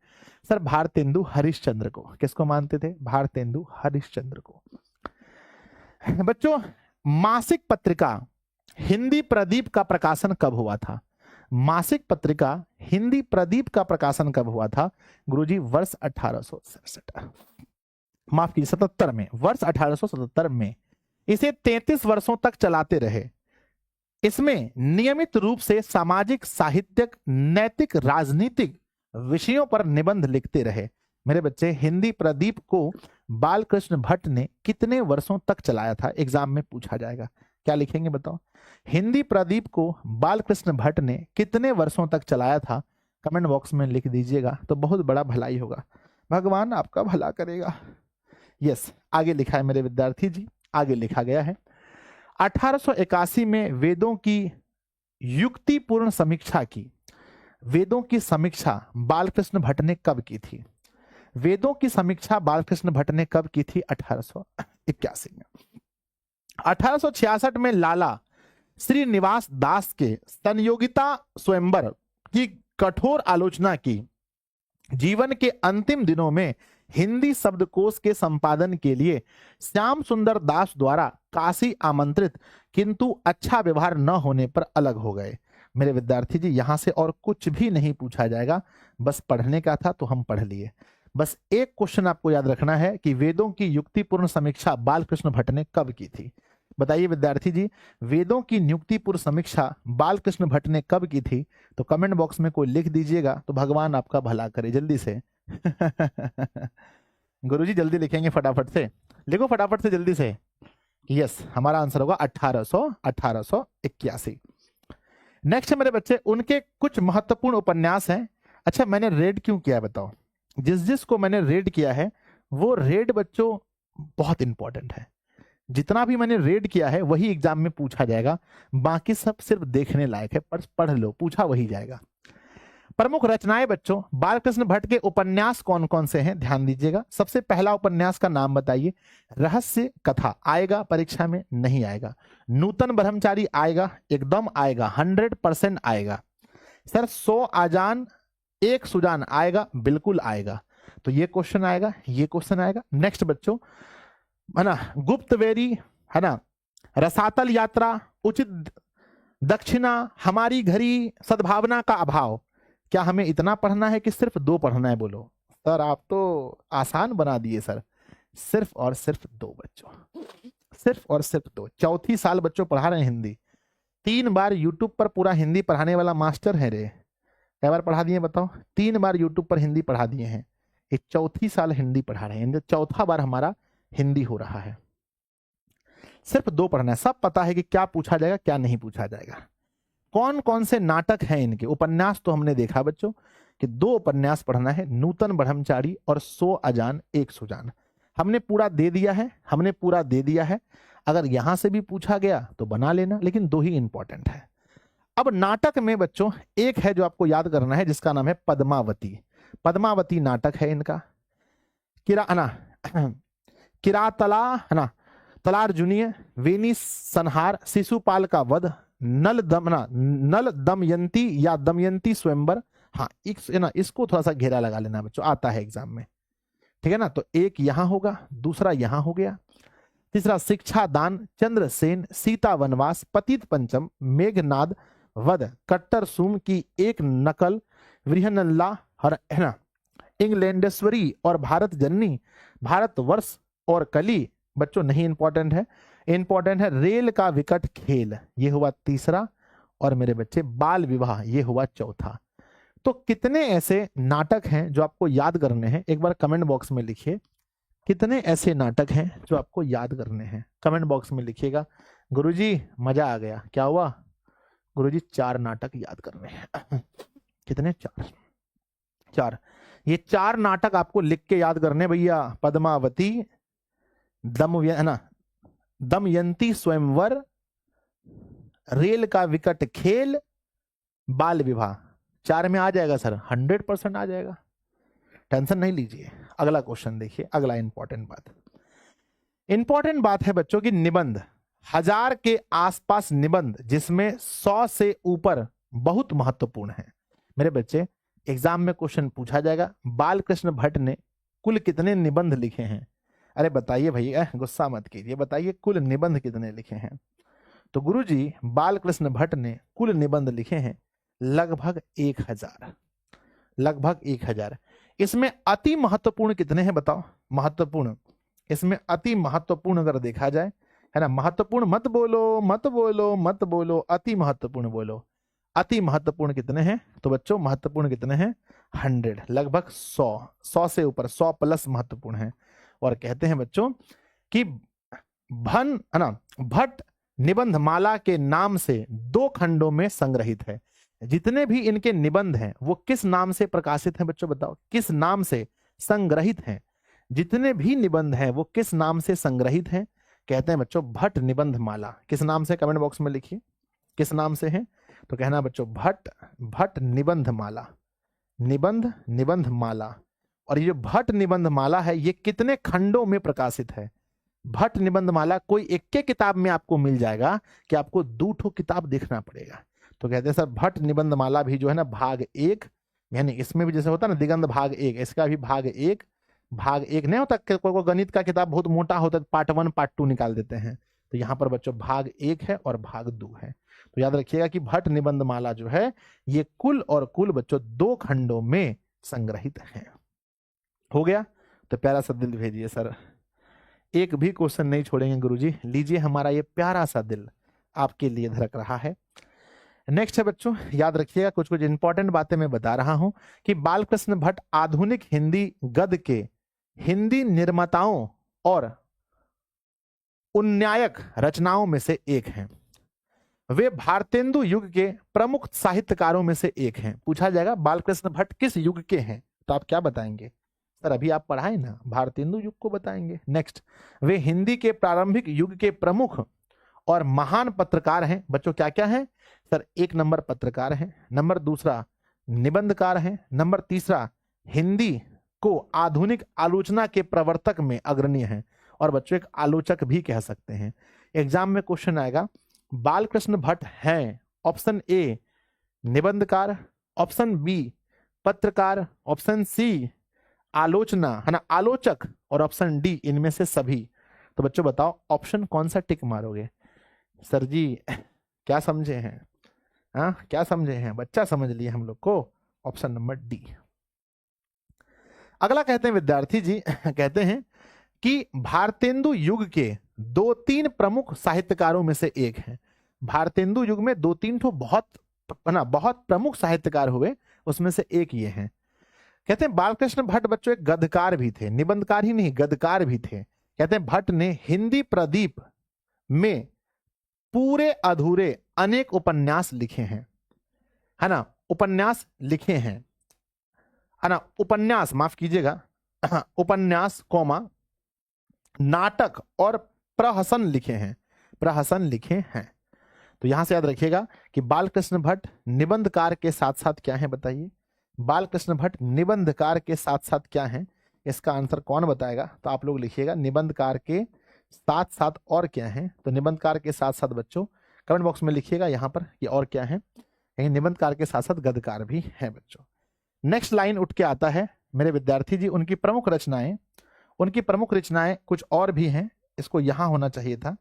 सर भारतेंदु हरिश्चंद्र को। किसको मानते थे? भारतेंदु हरिश्चंद्र को। बच्चों मासिक पत्रिका हिंदी प्रदीप का प्रकाशन कब हुआ था? मासिक पत्रिका हिंदी प्रदीप का प्रकाशन कब हुआ था? गुरुजी वर्ष 1867, माफ कीजिए 77 में, वर्ष 1877 में। इसे 33 वर्षों तक चलाते रहे। इसमें नियमित रूप से सामाजिक, साहित्यिक, नैतिक, राजनीतिक विषयों पर निबंध लिखते रहे। मेरे बच्चे हिंदी प्रदीप को बालकृष्ण भट्ट ने कितने वर्षों तक चलाया था? एग्जाम में पूछा जाएगा। क्या लिखेंगे बताओ? हिंदी प्रदीप को बालकृष्ण भट्ट ने कितने वर्षों तक चलाया था? कमेंट बॉक्स में लिख दीजिएगा तो बहुत बड़ा भलाई होगा, भगवान आपका भला करेगा। यस, आगे लिखा है मेरे विद्यार्थी जी, आगे लिखा गया है 1881 में वेदों की युक्तिपूर्ण समीक्षा की। वेदों की समीक्षा बालकृष्ण भट्ट ने कब की थी? वेदों की समीक्षा बालकृष्ण भट्ट ने कब की थी? 1881 में। 1866 में लाला श्रीनिवास दास के संयोगिता स्वयंवर की कठोर आलोचना की। जीवन के अंतिम दिनों में हिंदी शब्दकोश के संपादन के लिए श्याम सुंदर दास द्वारा काशी आमंत्रित, किंतु अच्छा व्यवहार न होने पर अलग हो गए। मेरे विद्यार्थी जी, यहां से और कुछ भी नहीं पूछा जाएगा, बस पढ़ने का था तो हम पढ़ लिए। बस एक क्वेश्चन आपको याद रखना है कि वेदों की युक्तिपूर्ण समीक्षा बालकृष्ण भट्ट ने कब की थी? बताइए विद्यार्थी जी, वेदों की नियुक्तिपूर्ण समीक्षा बालकृष्ण भट्ट ने कब की थी? तो कमेंट बॉक्स में कोई लिख दीजिएगा तो भगवान आपका भला करे, जल्दी से। गुरुजी जल्दी लिखेंगे, फटाफट से लिखो, फटाफट से जल्दी से। यस, हमारा आंसर होगा 1881। नेक्स्ट मेरे बच्चे, उनके कुछ महत्वपूर्ण उपन्यास हैं। अच्छा, मैंने रेड क्यों किया है बताओ? जिस जिस को मैंने रेड किया है वो रेड बच्चों बहुत इंपॉर्टेंट है। जितना भी मैंने रेड किया है वही एग्जाम में पूछा जाएगा, बाकी सब सिर्फ देखने लायक है, पर पढ़ लो, पूछा वही जाएगा। प्रमुख रचनाएं बच्चों, बालकृष्ण भट्ट के उपन्यास कौन कौन से हैं? ध्यान दीजिएगा। सबसे पहला उपन्यास का नाम बताइए। रहस्य कथा आएगा परीक्षा में? नहीं आएगा। नूतन ब्रह्मचारी आएगा? एकदम आएगा, 100% आएगा। सर 100 आजान 1 सुजान आएगा? बिल्कुल आएगा। तो ये क्वेश्चन आएगा, ये क्वेश्चन आएगा। नेक्स्ट बच्चों, है ना, गुप्तवेरी, है ना, रसातल यात्रा, उचित दक्षिणा, हमारी घड़ी, सद्भावना का अभाव। क्या हमें इतना पढ़ना है कि सिर्फ 2 पढ़ना है? बोलो सर, आप तो आसान बना दिए सर। सिर्फ और सिर्फ 2 बच्चों, सिर्फ और सिर्फ 2। चौथी साल बच्चों पढ़ा रहे हैं हिंदी। 3 बार यूट्यूब पर पूरा हिंदी पढ़ाने वाला मास्टर है रे। क्या बार पढ़ा दिए बताओ? 3 बार यूट्यूब पर हिंदी पढ़ा दिए हैं। ये चौथी साल हिंदी पढ़ा रहे हैं, चौथा बार हमारा हिंदी हो रहा है। सिर्फ 2 पढ़ना है। सब पता है कि क्या पूछा जाएगा क्या नहीं पूछा जाएगा। कौन कौन से नाटक हैं इनके? उपन्यास तो हमने देखा बच्चों कि 2 उपन्यास पढ़ना है, नूतन ब्रह्मचारी और 100 अजान 1 सुजान। हमने पूरा दे दिया है, हमने पूरा दे दिया है। अगर यहां से भी पूछा गया तो बना लेना, लेकिन 2 ही इंपॉर्टेंट है। अब नाटक में बच्चों एक है जो आपको याद करना है, जिसका नाम है पद्मावती। पद्मावती नाटक है इनका। किरातला, है ना, तलार्जुनीय, वेनी संहार, शिशुपाल का वध, नल दमयंती या दमयंती स्वयंवर। हाँ, इसको थोड़ा सा घेरा लगा लेना बच्चों, आता है एग्जाम में, ठीक है ना। तो एक यहां होगा, दूसरा यहां हो गया, तीसरा शिक्षा दान, चंद्रसेन, सीता वनवास, पतित पंचम, मेघनाद वध, कट्टर सूम की एक नकल, वृहनल्ला, है ना, इंग्लैंडेश्वरी और भारत जननी, भारतवर्ष और कली। बच्चों नहीं इंपॉर्टेंट है, इंपॉर्टेंट है रेल का विकट खेल, ये हुआ तीसरा। और मेरे बच्चे बाल विवाह, ये हुआ चौथा। तो कितने ऐसे नाटक हैं जो आपको याद करने हैं? एक बार कमेंट बॉक्स में लिखिए, कितने ऐसे नाटक हैं जो आपको याद करने हैं? कमेंट बॉक्स में लिखिएगा। गुरुजी मजा आ गया, क्या हुआ? गुरुजी 4 नाटक याद करने हैं। कितने? 4। ये 4 नाटक आपको लिख के याद करने भैया। पद्मावती, दमयंती स्वयंवर, रेल का विकट खेल, बाल विवाह। 4 में आ जाएगा सर, 100% आ जाएगा, टेंशन नहीं लीजिए। अगला क्वेश्चन देखिए, अगला इंपॉर्टेंट बात है बच्चों की निबंध। 1000 के आसपास निबंध जिसमें 100 से ऊपर बहुत महत्वपूर्ण है। मेरे बच्चे एग्जाम में क्वेश्चन पूछा जाएगा, बालकृष्ण भट्ट ने कुल कितने निबंध लिखे हैं? अरे बताइए भैया, गुस्सा मत कीजिए, बताइए कुल निबंध कितने लिखे हैं? तो गुरुजी बालकृष्ण भट्ट ने कुल निबंध लिखे हैं लगभग 1000, लगभग 1000। इसमें अति महत्वपूर्ण कितने हैं बताओ? महत्वपूर्ण, इसमें अति महत्वपूर्ण अगर देखा जाए, है ना, महत्वपूर्ण मत बोलो, मत बोलो, मत बोलो, अति महत्वपूर्ण बोलो। अति महत्वपूर्ण कितने हैं? तो बच्चों महत्वपूर्ण कितने हैं? 100, लगभग 100 से ऊपर, 100 प्लस महत्वपूर्ण है। और कहते हैं बच्चों कि भट्ट निबंध माला के नाम से 2 खंडों में संग्रहित है। जितने भी इनके निबंध हैं वो किस नाम से प्रकाशित हैं बच्चों? बताओ, किस नाम से संग्रहित हैं? जितने भी निबंध हैं वो किस नाम से संग्रहित हैं? कहते हैं बच्चों भट्ट निबंध माला। किस नाम से? कमेंट बॉक्स में लिखिए किस नाम से है। तो कहना बच्चों भट्ट निबंध माला, निबंध माला। और ये जो भट्ट निबंध माला है ये कितने खंडों में प्रकाशित है? भट्ट निबंध माला कोई एक के किताब में आपको मिल जाएगा कि आपको 2 किताब देखना पड़ेगा? तो कहते हैं सर भट्ट निबंध माला भी जो है ना भाग 1, यानी इसमें भी जैसे होता है ना दिगंध भाग 1, इसका भी भाग 1, भाग 1 नहीं होता, कोई गणित का किताब बहुत मोटा होता है, पार्ट 1 पार्ट 2 निकाल देते हैं, तो यहाँ पर बच्चों भाग 1 है और भाग 2 है। तो याद रखिएगा कि भट्ट निबंध माला जो है ये कुल और कुल बच्चों 2 खंडों में संग्रहित है। हो गया? तो प्यारा सा दिल भेजिए सर, एक भी क्वेश्चन नहीं छोड़ेंगे गुरुजी। लीजिए हमारा ये प्यारा सा दिल आपके लिए धड़क रहा है। नेक्स्ट है बच्चों, याद रखिएगा कुछ कुछ इंपॉर्टेंट बातें मैं बता रहा हूं कि बालकृष्ण भट्ट आधुनिक हिंदी गद्य के हिंदी निर्माताओं और उन्नायक रचनाओं में से एक हैं। वे भारतेंदु युग के प्रमुख साहित्यकारों में से एक हैं। पूछा जाएगा बालकृष्ण भट्ट किस युग के हैं, तो आप क्या बताएंगे? सर अभी आप पढ़ाए ना, भारतेंदु युग को बताएंगे। नेक्स्ट, वे हिंदी के प्रारंभिक युग के प्रमुख और महान पत्रकार हैं। बच्चों क्या क्या हैं? सर 1 नंबर पत्रकार हैं, नंबर 2 निबंधकार हैं, नंबर 3 हिंदी को आधुनिक आलोचना के प्रवर्तक में अग्रणी हैं, और बच्चों एक आलोचक भी कह सकते हैं। एग्जाम में क्वेश्चन आएगा बालकृष्ण भट्ट हैं ऑप्शन ए निबंधकार, ऑप्शन बी पत्रकार, ऑप्शन सी आलोचना है ना आलोचक, और ऑप्शन डी इनमें से सभी। तो बच्चों बताओ ऑप्शन कौन सा टिक मारोगे? सर जी क्या समझे हैं? हाँ क्या समझे हैं? बच्चा समझ लिए हम लोग को, ऑप्शन नंबर डी। अगला कहते हैं विद्यार्थी जी कहते हैं कि भारतेंदु युग के 2-3 प्रमुख साहित्यकारों में से एक हैं। भारतेंदु युग में 2-3 तो बहुत प्रमुख साहित्यकार हुए, उसमें से एक ये हैं। कहते हैं बालकृष्ण भट्ट बच्चों एक गद्यकार भी थे, निबंधकार ही नहीं गद्यकार भी थे। कहते हैं भट्ट ने हिंदी प्रदीप में पूरे अधूरे अनेक उपन्यास लिखे हैं, है ना, उपन्यास लिखे हैं, है ना, उपन्यास माफ कीजिएगा उपन्यास कौमा नाटक और प्रहसन लिखे हैं, प्रहसन लिखे हैं। तो यहां से याद रखिएगा कि बालकृष्ण भट्ट निबंधकार के साथ साथ क्या है बताइए? बालकृष्ण भट्ट निबंधकार के साथ साथ क्या है? इसका आंसर कौन बताएगा? तो आप लोग लिखिएगा निबंधकार के साथ साथ और क्या है? तो निबंधकार के साथ साथ बच्चों कमेंट बॉक्स में लिखिएगा यहां पर कि और क्या है। निबंधकार के साथ साथ गद्यकार भी है बच्चों। नेक्स्ट लाइन उठ के आता है मेरे विद्यार्थी जी, उनकी प्रमुख रचनाएं कुछ और भी हैं, इसको यहां होना चाहिए था।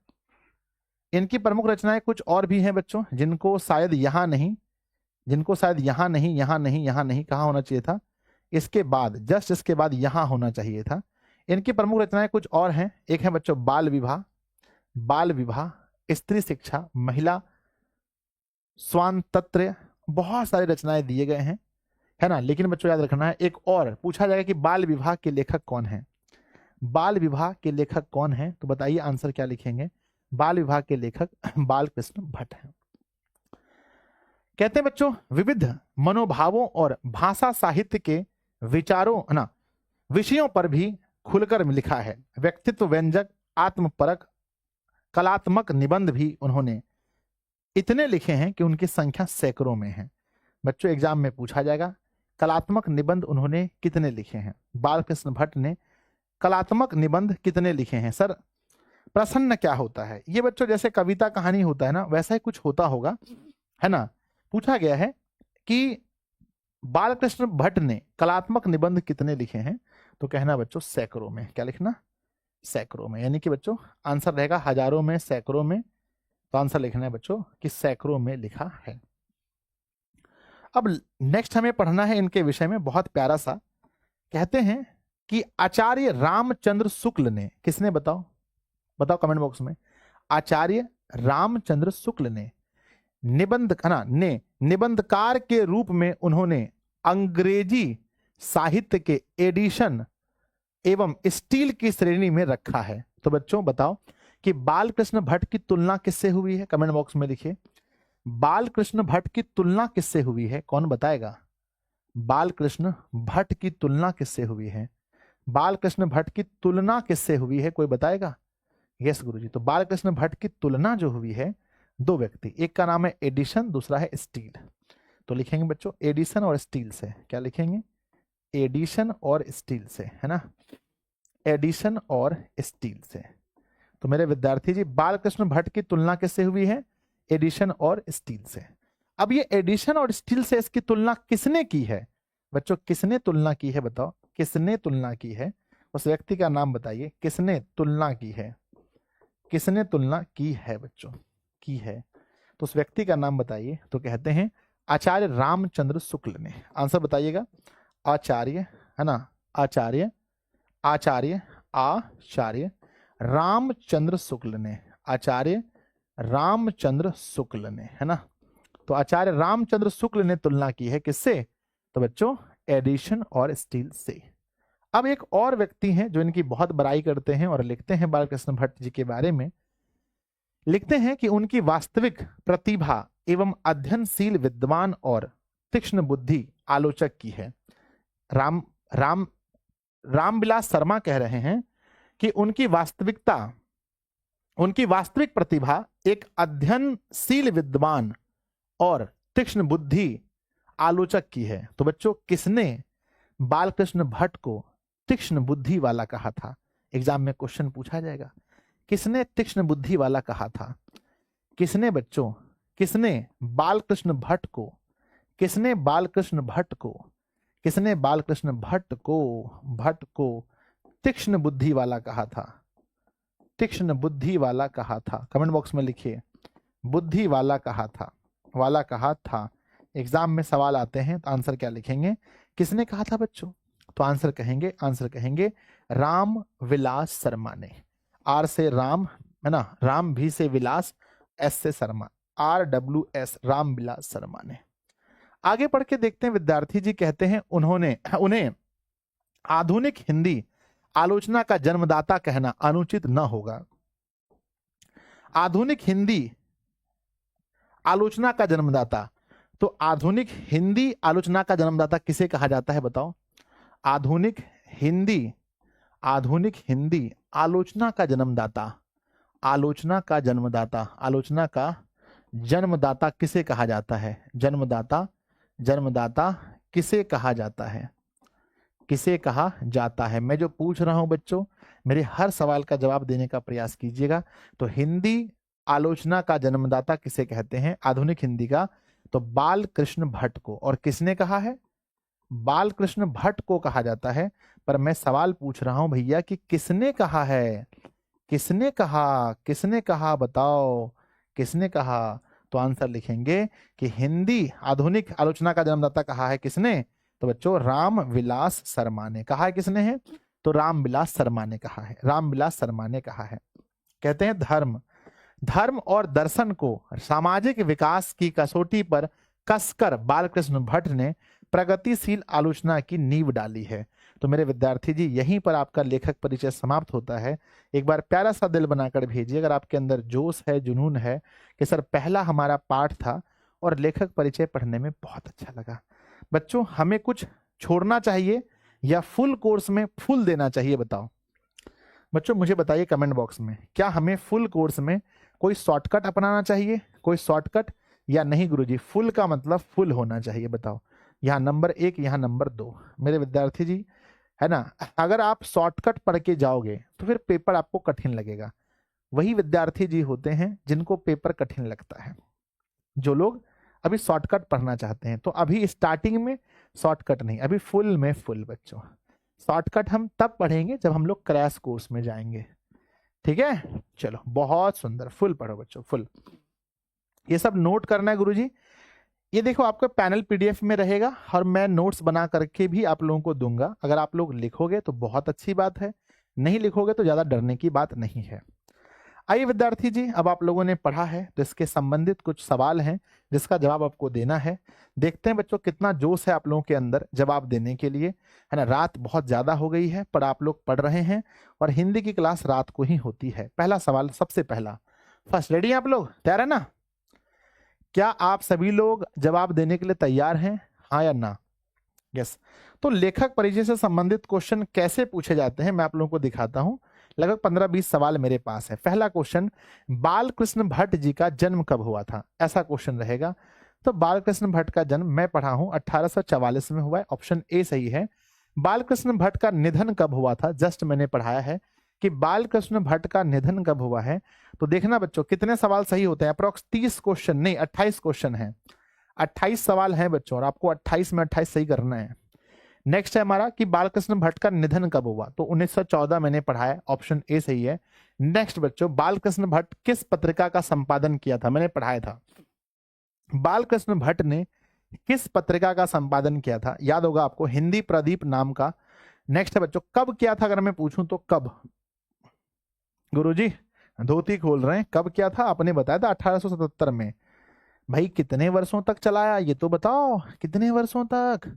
इनकी प्रमुख रचनाएं कुछ और भी हैं बच्चों, जिनको शायद यहां नहीं कहाँ होना चाहिए था? इसके बाद, जस्ट इसके बाद यहां होना चाहिए था। इनकी प्रमुख रचनाएं कुछ और हैं। एक है बच्चों बाल विवाह, स्त्री शिक्षा, महिला स्वातंत्र्य, बहुत सारी रचनाएं दिए गए हैं, है ना। लेकिन बच्चों याद रखना है एक और पूछा जाएगा कि बाल विवाह के लेखक कौन है? बाल विवाह के लेखक कौन है? तो बताइए आंसर क्या लिखेंगे? बाल विवाह के लेखक बालकृष्ण भट्ट हैं। कहते हैं बच्चों विविध मनोभावों और भाषा साहित्य के विषयों पर भी खुलकर लिखा है। व्यक्तित्व व्यंजक, आत्मपरक, कलात्मक निबंध भी उन्होंने इतने लिखे हैं कि उनकी संख्या सैकड़ों में है। बच्चों एग्जाम में पूछा जाएगा कलात्मक निबंध उन्होंने कितने लिखे हैं? बालकृष्ण भट्ट ने कलात्मक निबंध कितने लिखे हैं? सर प्रसन्न क्या होता है? ये बच्चों जैसे कविता कहानी होता है ना, वैसा ही कुछ होता होगा, है ना। पूछा गया है कि बालकृष्ण भट्ट ने कलात्मक निबंध कितने लिखे हैं? तो कहना बच्चों सैकड़ों में। क्या लिखना? सैकड़ों में, यानी कि बच्चों आंसर रहेगा हजारों में, सैकड़ों में। तो आंसर लिखना है बच्चों कि सैकड़ों में लिखा है। अब नेक्स्ट हमें पढ़ना है इनके विषय में, बहुत प्यारा सा। कहते हैं कि आचार्य रामचंद्र शुक्ल ने, किसने? बताओ कमेंट बॉक्स में। आचार्य रामचंद्र शुक्ल ने निबंधकार के रूप में उन्होंने अंग्रेजी साहित्य के एडिशन एवं स्टील की श्रेणी में रखा है। तो बच्चों बताओ कि बालकृष्ण भट्ट की तुलना किससे हुई है? कमेंट बॉक्स में लिखिए बालकृष्ण भट्ट की तुलना किससे हुई है? कौन बताएगा? बालकृष्ण भट्ट की तुलना किससे हुई है? बालकृष्ण भट्ट की तुलना किससे हुई है? कोई बताएगा? यस गुरुजी। तो बालकृष्ण भट्ट की तुलना जो हुई है 2 व्यक्ति, एक का नाम है एडिशन, दूसरा है स्टील। तो लिखेंगे बच्चों एडिशन और स्टील से। क्या लिखेंगे? एडिशन और स्टील से, है ना, एडिशन और स्टील से। तो मेरे विद्यार्थी जी बालकृष्ण भट्ट की तुलना किससे हुई है? एडिशन और स्टील से। अब ये एडिशन और स्टील से इसकी तुलना किसने की है? बच्चों किसने तुलना की है? बताओ किसने तुलना की है? उस व्यक्ति का नाम बताइए किसने तुलना की है, किसने तुलना की है बच्चों, की है। तो उस व्यक्ति का नाम बताइए। तो कहते हैं आचार्य रामचंद्र शुक्ल ने। आंसर बताइएगा। आचार्य, है ना, आचार्य, आचार्य, आचार्य रामचंद्र शुक्ल ने, आचार्य रामचंद्र शुक्ल ने, है ना। तो आचार्य रामचंद्र शुक्ल ने तुलना की है किससे? तो बच्चों एडिशन और स्टील से। अब एक और व्यक्ति हैं जो इनकी बहुत बड़ाई करते हैं और लिखते हैं बालकृष्ण भट्ट जी के बारे में। लिखते हैं कि उनकी वास्तविक प्रतिभा एवं अध्ययनशील विद्वान और तीक्ष्ण बुद्धि आलोचक की है। रामविलास शर्मा कह रहे हैं कि उनकी वास्तविक प्रतिभा एक अध्ययनशील विद्वान और तीक्ष्ण बुद्धि आलोचक की है। तो बच्चों किसने बालकृष्ण भट्ट को तीक्ष्ण बुद्धि वाला कहा था? एग्जाम में क्वेश्चन पूछा जाएगा, किसने तीक्ष्ण बुद्धि वाला कहा था? किसने बच्चों, किसने बालकृष्ण भट्ट को, किसने बालकृष्ण भट्ट को, किसने बालकृष्ण भट्ट को तीक्ष्ण बुद्धि वाला कहा था? तीक्ष्ण बुद्धि वाला कहा था, कमेंट बॉक्स में लिखिए। बुद्धि वाला कहा था, वाला कहा था। एग्जाम में सवाल आते हैं तो आंसर क्या लिखेंगे? किसने कहा था बच्चों? तो आंसर कहेंगे राम विलास शर्मा ने। आर से राम, है ना, राम भी से विलास, एस से शर्मा, RWS, राम विलास शर्मा ने। आगे पढ़ के देखते हैं। विद्यार्थी जी कहते हैं उन्हें आधुनिक हिंदी आलोचना का जन्मदाता कहना अनुचित न होगा। आधुनिक हिंदी आलोचना का जन्मदाता, तो आधुनिक हिंदी आलोचना का जन्मदाता किसे कहा जाता है बताओ? आधुनिक हिंदी आलोचना का जन्मदाता, आलोचना का जन्मदाता किसे कहा जाता है? जन्मदाता किसे कहा जाता है? किसे कहा जाता है? मैं जो पूछ रहा हूं बच्चों, मेरे हर सवाल का जवाब देने का प्रयास कीजिएगा। तो हिंदी आलोचना का जन्मदाता किसे कहते हैं? आधुनिक हिंदी का, तो बालकृष्ण भट्ट को। और किसने कहा है? बालकृष्ण भट्ट को कहा जाता है। पर मैं सवाल पूछ रहा हूं भैया कि किसने कहा है? किसने कहा बताओ, किसने कहा? तो आंसर लिखेंगे कि हिंदी आधुनिक आलोचना का जन्मदाता कहा है किसने? तो बच्चों राम विलास शर्मा ने कहा है। किसने है? तो राम विलास शर्मा ने कहा है, रामविलास शर्मा ने कहा है। कहते हैं धर्म और दर्शन को सामाजिक विकास की कसौटी पर कसकर बालकृष्ण भट्ट ने प्रगतिशील आलोचना की नींव डाली है। तो मेरे विद्यार्थी जी यहीं पर आपका लेखक परिचय समाप्त होता है। एक बार प्यारा सा दिल बनाकर भेजिए अगर आपके अंदर जोश है, जुनून है कि सर पहला हमारा पाठ था और लेखक परिचय पढ़ने में बहुत अच्छा लगा। बच्चों हमें कुछ छोड़ना चाहिए या फुल कोर्स में फुल देना चाहिए बताओ? बच्चों मुझे बताइए कमेंट बॉक्स में, क्या हमें फुल कोर्स में कोई शॉर्टकट अपनाना चाहिए, कोई शॉर्टकट, या नहीं गुरुजी फुल का मतलब फुल होना चाहिए? बताओ। यहाँ नंबर 1, यहाँ नंबर 2। मेरे विद्यार्थी जी, है ना, अगर आप शॉर्टकट पढ़ के जाओगे तो फिर पेपर आपको कठिन लगेगा। वही विद्यार्थी जी होते हैं जिनको पेपर कठिन लगता है, जो लोग अभी शॉर्टकट पढ़ना चाहते हैं। तो अभी स्टार्टिंग में शॉर्टकट नहीं, अभी फुल में फुल। बच्चों शॉर्टकट हम तब पढ़ेंगे जब हम लोग क्रैश कोर्स में जाएंगे, ठीक है? चलो बहुत सुंदर, फुल पढ़ो बच्चों, फुल। ये सब नोट करना है गुरुजी। ये देखो आपका पैनल PDF में रहेगा और मैं नोट्स बना करके भी आप लोगों को दूंगा। अगर आप लोग लिखोगे तो बहुत अच्छी बात है, नहीं लिखोगे तो ज्यादा डरने की बात नहीं है। आइए विद्यार्थी जी, अब आप लोगों ने पढ़ा है तो इसके संबंधित कुछ सवाल हैं जिसका जवाब आपको देना है। देखते हैं बच्चों कितना जोश है आप लोगों के अंदर जवाब देने के लिए, है ना। रात बहुत ज्यादा हो गई है पर आप लोग पढ़ रहे हैं और हिंदी की क्लास रात को ही होती है। पहला सवाल, सबसे पहला, फर्स्ट, रेडी हैं आप लोग? तैयार है ना? क्या आप सभी लोग जवाब देने के लिए तैयार हैं, हाँ या ना? यस। तो लेखक परिचय से संबंधित क्वेश्चन कैसे पूछे जाते हैं मैं आप लोगों को दिखाता हूं। लगभग 15-20 सवाल मेरे पास है। पहला क्वेश्चन, बालकृष्ण भट्ट जी का जन्म कब हुआ था? ऐसा क्वेश्चन रहेगा। तो बालकृष्ण भट्ट का जन्म मैं पढ़ा हूं 1844 में हुआ है, ऑप्शन ए सही है। बालकृष्ण भट्ट का निधन कब हुआ था? जस्ट मैंने पढ़ाया है कि बालकृष्ण भट्ट का निधन कब हुआ है। तो देखना बच्चों कितने सवाल सही होते हैं, अप्रोक्स 30 क्वेश्चन नहीं 28 क्वेश्चन है, 28 सवाल हैं बच्चों और आपको 28 में 28 सही करना है। नेक्स्ट है हमारा कि बालकृष्ण भट्ट का निधन कब हुआ, तो 1914 मैंने पढ़ा है, ऑप्शन ए सही है। नेक्स्ट बच्चों, बालकृष्ण भट्ट किस पत्रिका का संपादन किया था, मैंने पढ़ाया था। बालकृष्ण भट्ट ने किस पत्रिका का संपादन किया था, याद होगा आपको, हिंदी प्रदीप नाम का। नेक्स्ट है बच्चों, कब किया था, अगर मैं पूछूं तो कब। गुरुजी धोती खोल रहे हैं, कब किया था, आपने बताया था 1877 में। भाई कितने वर्षों तक चलाया ये तो बताओ, कितने वर्षों तक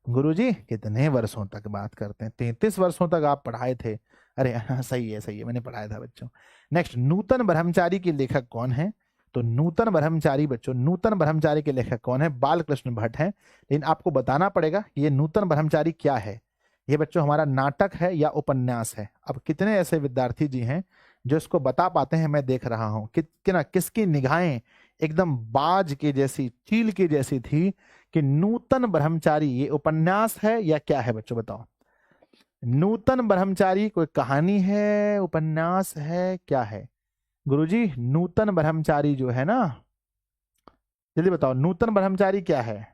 गुरुजी, कितने वर्षों तक बात करते हैं, 33 वर्षों तक आप पढ़ाए थे। अरे हाँ, सही है मैंने पढ़ाया था बच्चों। नेक्स्ट, नूतन ब्रह्मचारी के लेखक कौन है, तो नूतन ब्रह्मचारी बच्चों, नूतन ब्रह्मचारी के लेखक कौन है, बालकृष्ण भट्ट हैं। लेकिन आपको बताना पड़ेगा ये नूतन ब्रह्मचारी क्या है। ये बच्चों हमारा नाटक है या उपन्यास है। अब कितने ऐसे विद्यार्थी जी हैं जो इसको बता पाते हैं, मैं देख रहा हूं किसकी निगाहें एकदम बाज के जैसी, चील की जैसी थी कि नूतन ब्रह्मचारी ये उपन्यास है या क्या है बच्चों, बताओ। नूतन ब्रह्मचारी कोई कहानी है, उपन्यास है, क्या है गुरुजी? नूतन ब्रह्मचारी जो है ना, जल्दी बताओ, नूतन ब्रह्मचारी क्या है?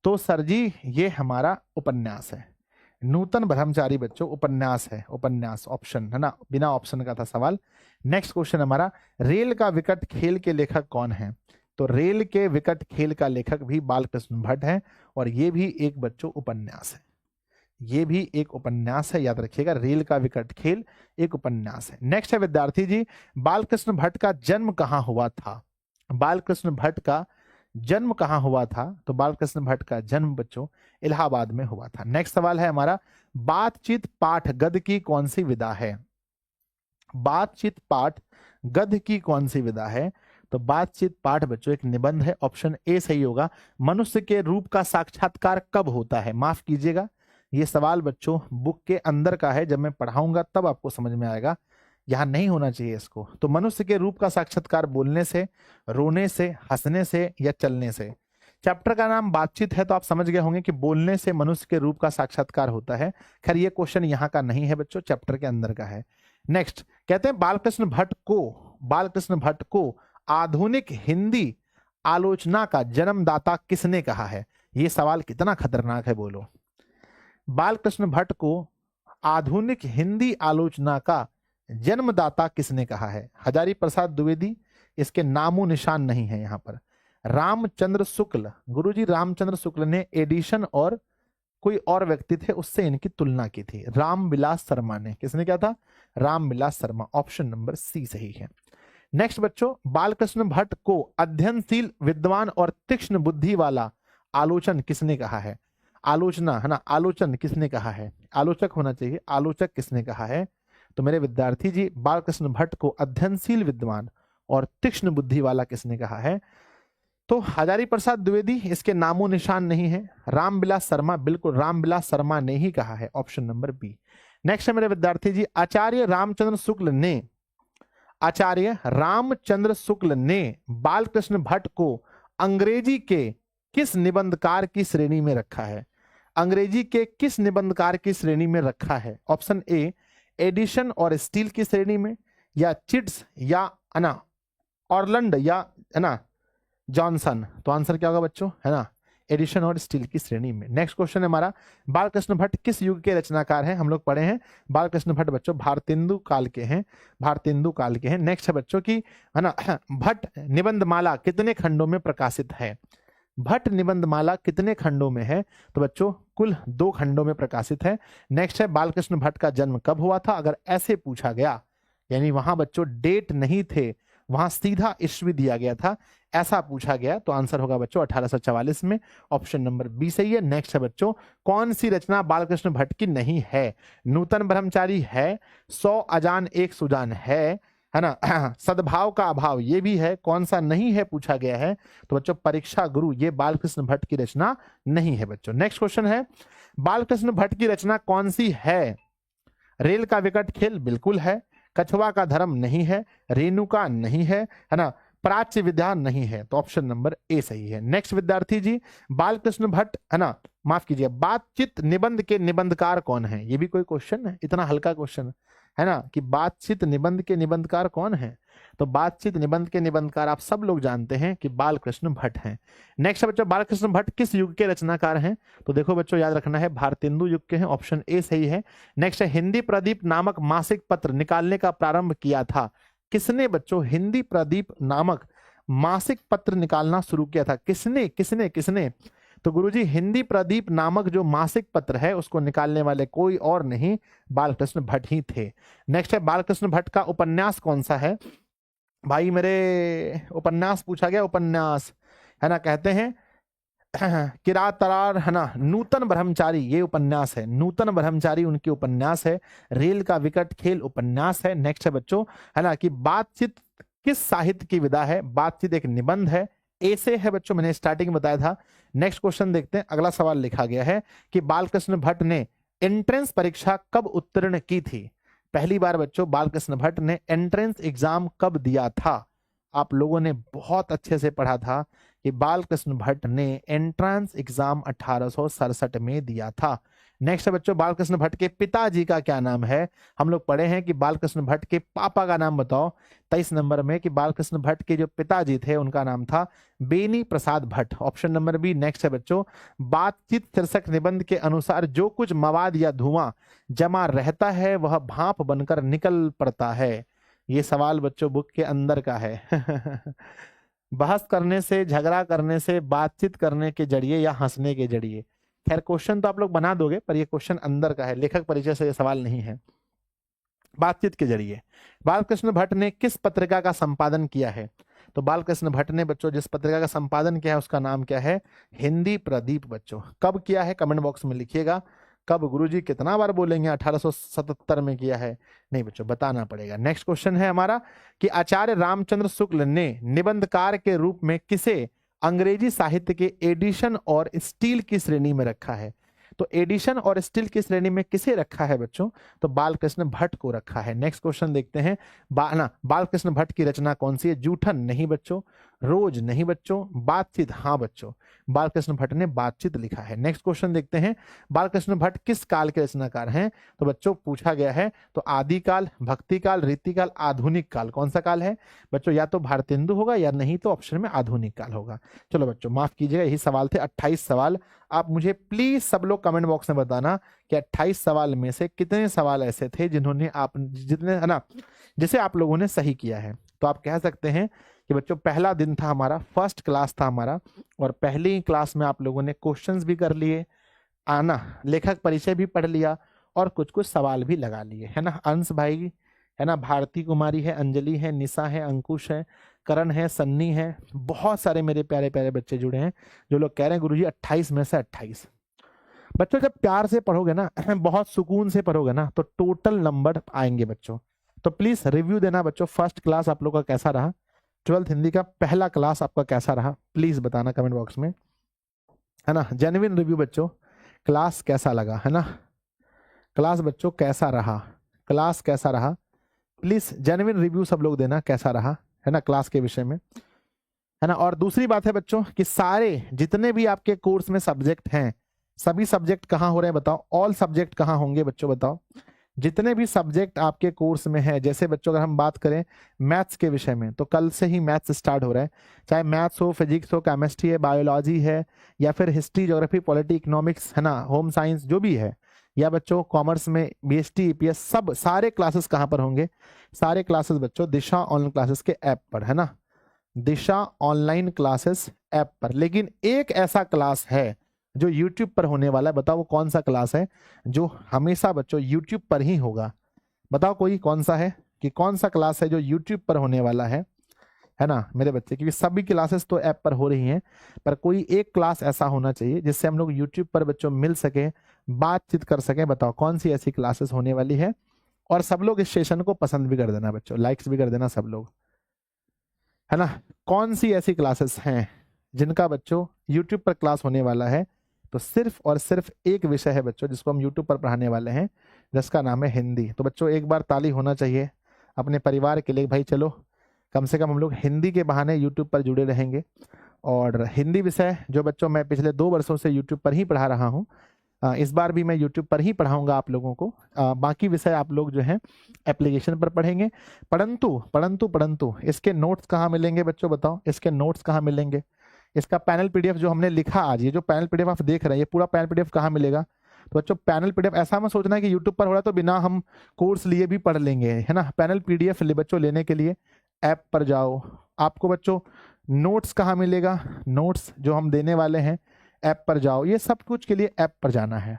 तो सर जी ये हमारा उपन्यास है। नूतन ब्रह्मचारी बच्चों उपन्यास है, उपन्यास ऑप्शन है ना, बिना ऑप्शन का था सवाल। नेक्स्ट क्वेश्चन हमारा, रेल का विकट खेल के लेखक कौन है, तो रेल के विकट खेल का लेखक भी बालकृष्ण भट्ट है, और ये भी एक बच्चों उपन्यास है, ये भी एक उपन्यास है, याद रखिएगा, रेल का विकट खेल एक उपन्यास है। नेक्स्ट है विद्यार्थी जी, बालकृष्ण भट्ट का जन्म कहाँ हुआ था, बालकृष्ण भट्ट का जन्म कहाँ हुआ था, तो बालकृष्ण भट्ट का जन्म बच्चों इलाहाबाद में हुआ था। नेक्स्ट सवाल है हमारा, बातचीत पाठ गद्य की कौन सी विधा है, बातचीत पाठ गद्य की कौन सी विधा है, तो बातचीत पाठ बच्चों एक निबंध है, ऑप्शन ए सही होगा। मनुष्य के रूप का साक्षात्कार कब होता है, माफ कीजिएगा ये सवाल बच्चों बुक के अंदर का है, जब मैं पढ़ाऊंगा तब आपको समझ में आएगा, यहां नहीं होना चाहिए इसको। तो मनुष्य के रूप का साक्षात्कार बोलने से, रोने से, हंसने से या चलने से। चैप्टर का नाम बातचीत है तो आप समझ गए होंगे कि बोलने से मनुष्य के रूप का साक्षात्कार होता है। खैर ये क्वेश्चन यहाँ का नहीं है बच्चों, चैप्टर के अंदर का है। नेक्स्ट कहते हैं बालकृष्ण भट्ट को आधुनिक हिंदी आलोचना का जन्मदाता किसने कहा है। ये सवाल कितना खतरनाक है बोलो। बालकृष्ण भट्ट को आधुनिक हिंदी आलोचना का जन्मदाता किसने कहा है। हजारी प्रसाद द्विवेदी, इसके नामो निशान नहीं है यहाँ पर। रामचंद्र शुक्ल, गुरुजी रामचंद्र शुक्ल ने एडिशन और कोई और व्यक्ति थे उससे इनकी तुलना की थी। रामविलास शर्मा ने, किसने क्या था, Ramvilas Sharma, option number C सही है। नेक्स्ट बच्चों, बालकृष्ण भट्ट को अध्ययनशील, विद्वान और तीक्ष्ण बुद्धि वाला आलोचन किसने कहा है। आलोचना है ना, आलोचन किसने कहा है, आलोचक होना चाहिए, आलोचक किसने कहा है। तो मेरे विद्यार्थी जी बालकृष्ण भट्ट को अध्ययनशील, विद्वान और तीक्ष्ण बुद्धि वाला किसने कहा है, तो हजारी प्रसाद द्विवेदी, इसके नामो निशान नहीं है। रामविलास शर्मा, बिल्कुल रामविलास शर्मा ने ही कहा है, ऑप्शन नंबर बी। नेक्स्ट है मेरे विद्यार्थी जी, आचार्य रामचंद्र शुक्ल ने बालकृष्ण भट्ट को अंग्रेजी के किस निबंधकार की श्रेणी में रखा है। अंग्रेजी के किस निबंधकार की श्रेणी में रखा है, ऑप्शन ए एडिशन और स्टील की श्रेणी में, या चिट्स, या ना ऑरलैंड, या है ना जॉनसन। तो आंसर क्या होगा बच्चों, है ना एडिशन और स्टील की श्रेणी में। नेक्स्ट क्वेश्चन है हमारा, बालकृष्ण भट्ट किस युग के रचनाकार हैं। हम लोग पढ़े हैं बालकृष्ण भट्ट बच्चों भारतेंदु काल के हैं, भारतेंदु काल के हैं। नेक्स्ट है बच्चों की, है ना भट्ट निबंधमाला कितने खंडों में प्रकाशित है। भट्ट निबंधमाला कितने खंडों में है, तो बच्चों कुल 2 खंडों में प्रकाशित है। नेक्स्ट है, बालकृष्ण भट्ट का जन्म कब हुआ था। अगर ऐसे पूछा गया, यानी वहां बच्चों डेट नहीं थे, वहां सीधा ईस्वी दिया गया था, ऐसा पूछा गया तो आंसर होगा बच्चों 1844 में, ऑप्शन नंबर बी सही है। नेक्स्ट है बच्चों, कौन सी रचना बालकृष्ण भट्ट की नहीं है। नूतन ब्रह्मचारी है, 100 अजान एक सुजान है ना सद्भाव का अभाव ये भी है, कौन सा नहीं है पूछा गया है, तो बच्चों परीक्षा गुरु ये बालकृष्ण भट्ट की रचना नहीं है बच्चों। नेक्स्ट क्वेश्चन है, बालकृष्ण भट्ट की रचना कौन सी है। रेल का विकट खेल बिल्कुल है, कछुआ का धर्म नहीं है, रेणुका नहीं है ना, प्राच्य विद्या नहीं है, तो ऑप्शन नंबर ए सही है। नेक्स्ट विद्यार्थी जी, बालकृष्ण भट्ट है ना, माफ कीजिए, बातचीत निबंध के निबंधकार कौन है। ये भी कोई क्वेश्चन है, इतना हल्का क्वेश्चन है ना, कि बातचीत निबंध के निबंधकार कौन है। तो बातचीत निबंध के निबंधकार आप सब लोग जानते हैं कि बालकृष्ण भट्ट हैं। नेक्स्ट बच्चों, बालकृष्ण भट्ट किस युग के रचनाकार हैं? तो देखो बच्चों, याद रखना है भारतेंदु युग के हैं, ऑप्शन ए सही है। नेक्स्ट है, हिंदी प्रदीप नामक मासिक पत्र निकालने का प्रारंभ किया था। किसने बच्चों हिंदी प्रदीप नामक मासिक पत्र निकालना शुरू किया था? किसने किसने किसने? तो गुरुजी, हिंदी प्रदीप नामक जो मासिक पत्र है उसको निकालने वाले कोई और नहीं, बालकृष्ण भट्ट ही थे। नेक्स्ट है, बालकृष्ण भट्ट का उपन्यास कौन सा है? भाई मेरे उपन्यास पूछा गया, उपन्यास है ना, कहते हैं किरात तरार है ना, नूतन ब्रह्मचारी, ये उपन्यास है, नूतन ब्रह्मचारी उनकी उपन्यास है। रेल का विकट खेल उपन्यास है। नेक्स्ट है बच्चों, है ना, कि बातचीत किस साहित्य की विधा है? बातचीत एक निबंध है। ऐसे है बच्चों, मैंने स्टार्टिंग में बताया था। नेक्स्ट क्वेश्चन देखते हैं, अगला सवाल लिखा गया है कि बालकृष्ण भट्ट ने एंट्रेंस परीक्षा कब उत्तीर्ण की थी? पहली बार बच्चों बालकृष्ण भट्ट ने एंट्रेंस एग्जाम कब दिया था? आप लोगों ने बहुत अच्छे से पढ़ा था कि बालकृष्ण भट्ट ने एंट्रेंस एग्जाम 1867 में दिया था। नेक्स्ट है बच्चों, बालकृष्ण भट्ट के पिताजी का क्या नाम है? हम लोग पढ़े हैं कि बालकृष्ण भट्ट के पापा का नाम बताओ 23 नंबर में, कि बालकृष्ण भट्ट के जो पिताजी थे उनका नाम था Beni Prasad Bhatt, option number B. Next है बच्चों, बातचीत शीर्षक निबंध के अनुसार जो कुछ मवाद या धुआं जमा रहता है वह भाप बनकर निकल पड़ता है। ये सवाल बच्चों बुक के अंदर का है बहस करने से, झगड़ा करने से, बातचीत करने के जरिए या हंसने के जरिए। खैर क्वेश्चन तो आप लोग बना दोगे, पर ये क्वेश्चन अंदर का है, लेखक परिचय से ये सवाल नहीं है। बातचीत के जरिए बालकृष्ण भट्ट ने किस पत्रिका का संपादन किया है? तो बालकृष्ण भट्ट ने बच्चों जिस पत्रिका का संपादन किया है उसका नाम क्या है? हिंदी प्रदीप। बच्चों कब किया है कमेंट बॉक्स में लिखिएगा। कब गुरुजी, कितना बार बोलेंगे 1877 में किया है? नहीं बच्चों, बताना पड़ेगा। नेक्स्ट क्वेश्चन है हमारा कि आचार्य रामचंद्र शुक्ल ने निबंधकार के रूप में किसे अंग्रेजी साहित्य के एडिशन और स्टील की श्रेणी में रखा है? तो एडिशन और स्टील की श्रेणी में किसे रखा है बच्चों? तो बालकृष्ण भट्ट को रखा है। नेक्स्ट क्वेश्चन देखते हैं, बालकृष्ण भट्ट की रचना कौन सी है? जूठन नहीं बच्चों, रोज नहीं बच्चों, बातचीत हाँ बच्चों, बालकृष्ण भट्ट ने बातचीत लिखा है। नेक्स्ट क्वेश्चन देखते हैं, बालकृष्ण भट्ट किस काल के रचनाकार हैं? तो बच्चों पूछा गया है, तो आदिकाल, भक्तिकाल, रीतिकाल, आधुनिक काल, कौन सा काल है बच्चों? या तो भारतेंदु होगा या नहीं तो ऑप्शन में आधुनिक काल होगा। चलो बच्चों माफ कीजिएगा, यही सवाल थे 28 सवाल। आप मुझे प्लीज सब लोग कमेंट बॉक्स में बताना कि 28 सवाल में से कितने सवाल ऐसे थे जिन्होंने आप जितने है ना जिसे आप लोगों ने सही किया है। तो आप कह सकते हैं कि बच्चों पहला दिन था हमारा, फर्स्ट क्लास था हमारा, और पहली क्लास में आप लोगों ने क्वेश्चंस भी कर लिए, आना लेखक परिचय भी पढ़ लिया और कुछ कुछ सवाल भी लगा लिए, है ना। अंश भाई है ना, भारती कुमारी है, अंजलि है, निशा है, अंकुश है, करण है, सन्नी है, बहुत सारे मेरे प्यारे प्यारे बच्चे जुड़े हैं जो लोग कह रहे हैं गुरुजी 28 में से 28। बच्चों जब प्यार से पढ़ोगे ना, बहुत सुकून से पढ़ोगे ना, तो टोटल नंबर आएंगे बच्चों। तो प्लीज रिव्यू देना बच्चों, फर्स्ट क्लास आप लोग का कैसा रहा, 12th हिंदी का पहला क्लास आपका कैसा रहा, प्लीज बताना कमेंट बॉक्स में, है ना। जेन्युइन रिव्यू बच्चों, क्लास कैसा लगा, है ना, क्लास बच्चों कैसा रहा, क्लास कैसा रहा, प्लीज जेन्युइन रिव्यू सब लोग देना कैसा रहा, है ना, क्लास के विषय में, है ना। और दूसरी बात है बच्चों कि सारे जितने भी आपके कोर्स में सब्जेक्ट हैं, सभी सब्जेक्ट कहाँ हो रहे हैं बताओ, ऑल सब्जेक्ट कहाँ होंगे बच्चों बताओ। जितने भी सब्जेक्ट आपके कोर्स में है, जैसे बच्चों अगर हम बात करें मैथ्स के विषय में, तो कल से ही मैथ्स स्टार्ट हो रहा है, चाहे मैथ्स हो, फिजिक्स हो, केमिस्ट्री है, बायोलॉजी है, या फिर हिस्ट्री, ज्योग्राफी, पॉलिटी, इकोनॉमिक्स, है ना, होम साइंस जो भी है, या बच्चों कॉमर्स में बीएसटी, ईपीएस, सब सारे क्लासेस कहाँ पर होंगे? सारे क्लासेस बच्चों दिशा ऑनलाइन क्लासेस के ऐप पर, है ना, दिशा ऑनलाइन क्लासेस ऐप पर। लेकिन एक ऐसा क्लास है जो YouTube पर होने वाला है, बताओ वो कौन सा क्लास है जो हमेशा बच्चों YouTube पर ही होगा? बताओ कोई कौन सा है, कि कौन सा क्लास है जो YouTube पर होने वाला है ना मेरे बच्चे, क्योंकि सभी क्लासेस तो ऐप पर हो रही हैं, पर कोई एक क्लास ऐसा होना चाहिए जिससे हम लोग YouTube पर बच्चों मिल सके, बातचीत कर सके। बताओ कौन सी ऐसी क्लासेस होने वाली है, और सब लोग इस सेशन को पसंद भी कर देना बच्चों, लाइक्स भी कर देना सब लोग, है ना। कौन सी ऐसी क्लासेस हैं जिनका बच्चों YouTube पर क्लास होने वाला है? तो सिर्फ और सिर्फ एक विषय है बच्चों जिसको हम YouTube पर पढ़ाने वाले हैं, जिसका नाम है हिंदी। तो बच्चों एक बार ताली होना चाहिए अपने परिवार के लिए, भाई चलो कम से कम हम लोग हिंदी के बहाने YouTube पर जुड़े रहेंगे। और हिंदी विषय जो बच्चों मैं पिछले 2 वर्षों से YouTube पर ही पढ़ा रहा हूँ, इस बार भी मैं यूट्यूब पर ही पढ़ाऊंगा आप लोगों को। बाकी विषय आप लोग जो है एप्लीकेशन पर पढ़ेंगे। परंतु परंतु परंतु इसके नोट्स कहाँ मिलेंगे बच्चों, बताओ इसके नोट्स कहाँ मिलेंगे? इसका पैनल पीडीएफ जो हमने लिखा आज, ये जो पैनल पीडीएफ आप देख रहे हैं, ये पूरा पैनल पीडीएफ कहाँ मिलेगा? तो बच्चों पैनल पीडीएफ ऐसा मत सोचना है कि यूट्यूब पर हो रहा है तो बिना हम कोर्स लिए भी पढ़ लेंगे, है ना। पैनल पीडीएफ बच्चों लेने के लिए ऐप पर जाओ। आपको बच्चों नोट्स कहाँ मिलेगा? नोट्स जो हम देने वाले हैं ऐप पर जाओ। ये सब कुछ के लिए ऐप पर जाना है,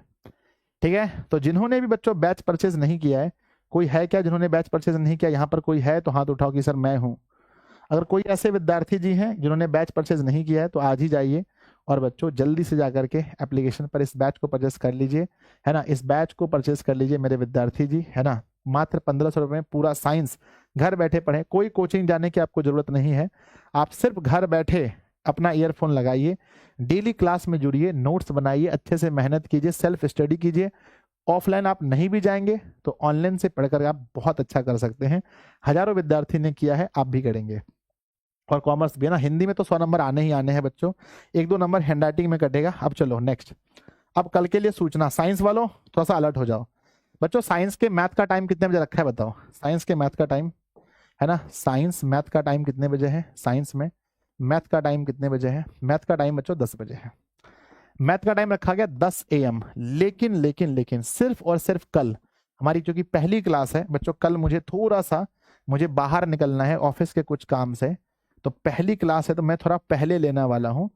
ठीक है। तो जिन्होंने भी बच्चों बैच परचेज नहीं किया है, कोई है क्या जिन्होंने बैच परचेज नहीं किया? यहाँ पर कोई है तो हाथ उठाओ कि सर मैं हूँ। अगर कोई ऐसे विद्यार्थी जी हैं जिन्होंने बैच परचेज नहीं किया है तो आज ही जाइए और बच्चों जल्दी से जाकर के एप्लीकेशन पर इस बैच को परचेज कर लीजिए, है ना। इस बैच को परचेज कर लीजिए मेरे विद्यार्थी जी, है ना। मात्र 1500 रुपये में पूरा साइंस घर बैठे पढ़ें, कोई कोचिंग जाने की आपको जरूरत नहीं है। आप सिर्फ घर बैठे अपना ईयरफोन लगाइए, डेली क्लास में जुड़िए, नोट्स बनाइए, अच्छे से मेहनत कीजिए, सेल्फ स्टडी कीजिए। ऑफलाइन आप नहीं भी जाएंगे तो ऑनलाइन से पढ़कर आप बहुत अच्छा कर सकते हैं। हजारों विद्यार्थी ने किया है, आप भी करेंगे। और कॉमर्स भी है ना, हिंदी में तो 100 नंबर आने ही आने हैं बच्चों, 1-2 नंबर हैंडराइटिंग में कटेगा। अब चलो नेक्स्ट, अब कल के लिए सूचना, साइंस वालों थोड़ा सा अलर्ट हो जाओ। बच्चों साइंस के मैथ का टाइम कितने बजे रखा है बताओ? साइंस के मैथ का टाइम, है ना, साइंस मैथ का टाइम कितने बजे है? साइंस में मैथ का टाइम कितने बजे है? मैथ का टाइम बच्चों 10 बजे है। मैथ का टाइम रखा गया 10 AM। लेकिन लेकिन लेकिन सिर्फ और सिर्फ कल हमारी जो कि पहली क्लास है बच्चों, कल मुझे बाहर निकलना है ऑफिस के कुछ काम से, तो पहली क्लास है तो मैं थोड़ा पहले लेने वाला हूं।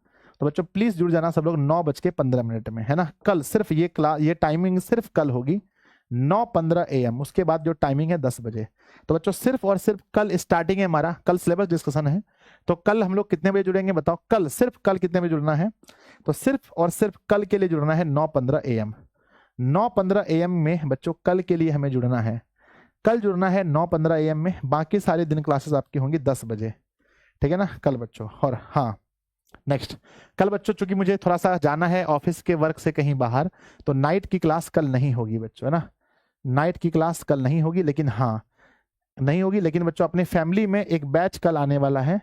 तो बच्चों प्लीज जुड़ जाना सब लोग 9:15 में, है ना। कल सिर्फ ये टाइमिंग सिर्फ कल होगी 9:15 AM। उसके बाद जो टाइमिंग है 10 बजे। तो बच्चों सिर्फ और सिर्फ कल स्टार्टिंग है हमारा, कल सिलेबस डिस्कशन है। तो कल हम लोग कितने बजे जुड़ेंगे बताओ? कल सिर्फ कल कितने बजे जुड़ना है? तो सिर्फ और सिर्फ कल के लिए जुड़ना है 9:15 AM। 9:15 AM में बच्चों कल के लिए हमें जुड़ना है। कल जुड़ना है 9:15 AM में। बाकी सारे दिन क्लासेस आपकी होंगी 10 बजे, ठीक है ना कल बच्चों। और हाँ नेक्स्ट, कल बच्चों चूंकि मुझे थोड़ा सा जाना है ऑफिस के वर्क से कहीं बाहर, तो नाइट की क्लास कल नहीं होगी बच्चों, है ना। नाइट की क्लास कल नहीं होगी, लेकिन हाँ नहीं होगी, लेकिन बच्चों अपने फैमिली में एक बैच कल आने वाला है,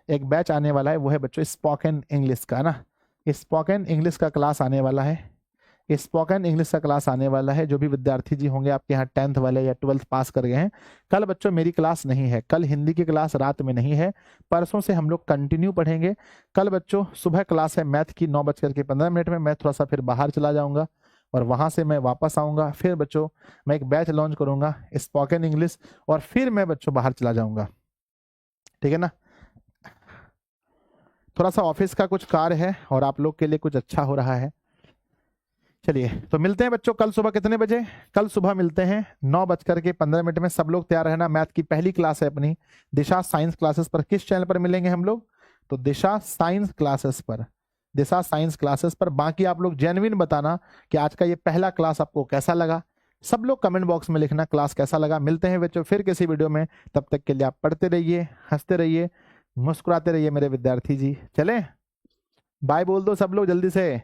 एक बैच आने वाला है, वो है बच्चों स्पोकन इंग्लिश का, ना। स्पोकन इंग्लिश का क्लास आने वाला है, स्पोकन इंग्लिश का क्लास आने वाला है। जो भी विद्यार्थी जी होंगे आपके यहाँ 10th वाले या 12th पास कर गए हैं, कल बच्चों मेरी क्लास नहीं है। कल हिंदी की क्लास रात में नहीं है, परसों से हम लोग कंटिन्यू पढ़ेंगे। कल बच्चों सुबह क्लास है मैथ की 9:15 में। मैं थोड़ा सा फिर बाहर चला जाऊंगा और वहां से मैं वापस आऊंगा। फिर बच्चों मैं एक बैच लॉन्च करूंगा स्पोकन इंग्लिश, और फिर मैं बच्चों बाहर चला जाऊंगा, ठीक है ना। थोड़ा सा ऑफिस का कुछ कार्य है और आप लोग के लिए कुछ अच्छा हो रहा है। चलिए तो मिलते हैं बच्चों कल सुबह कितने बजे? कल सुबह मिलते हैं 9:15 में। सब लोग तैयार रहना। मैथ की पहली क्लास है अपनी दिशा साइंस क्लासेस पर। किस चैनल पर मिलेंगे हम लोग? तो दिशा साइंस क्लासेस पर, दिशा साइंस क्लासेस पर। बाकी आप लोग जेन्युइन बताना कि आज का ये पहला क्लास आपको कैसा लगा। सब लोग कमेंट बॉक्स में लिखना क्लास कैसा लगा। मिलते हैं बच्चों फिर किसी वीडियो में, तब तक के लिए आप पढ़ते रहिए, हंसते रहिए, मुस्कुराते रहिए मेरे विद्यार्थी जी। चले बाय बोल दो सब लोग जल्दी से।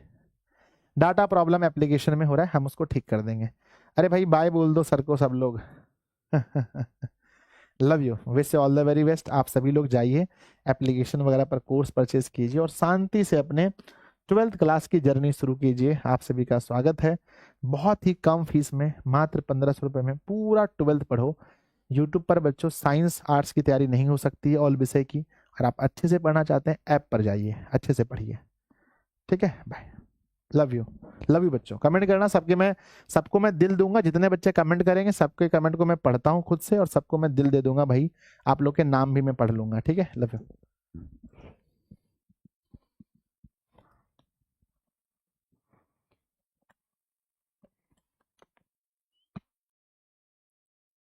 डाटा प्रॉब्लम एप्लीकेशन में हो रहा है, हम उसको ठीक कर देंगे। अरे भाई बाय बोल दो सर को सब लोग। Love you, wish all the very best. आप सभी लोग जाइए एप्लीकेशन वगैरह पर कोर्स परचेज कीजिए और शांति से अपने 12th क्लास की जर्नी शुरू कीजिए। आप सभी का स्वागत है। बहुत ही कम फीस में, मात्र 1500 रुपये में पूरा 12th पढ़ो। यूट्यूब पर बच्चों साइंस आर्ट्स की तैयारी नहीं हो सकती है ऑल विषय की। अगर आप अच्छे से पढ़ना चाहते हैं ऐप पर जाइए, अच्छे से पढ़िए, ठीक है। बाय, लव यू बच्चों। कमेंट करना सबको मैं दिल दूंगा। जितने बच्चे कमेंट करेंगे सबके कमेंट को मैं पढ़ता हूँ खुद से और सबको मैं दिल दे दूंगा भाई। आप लोग के नाम भी मैं पढ़ लूंगा, ठीक है। Love you.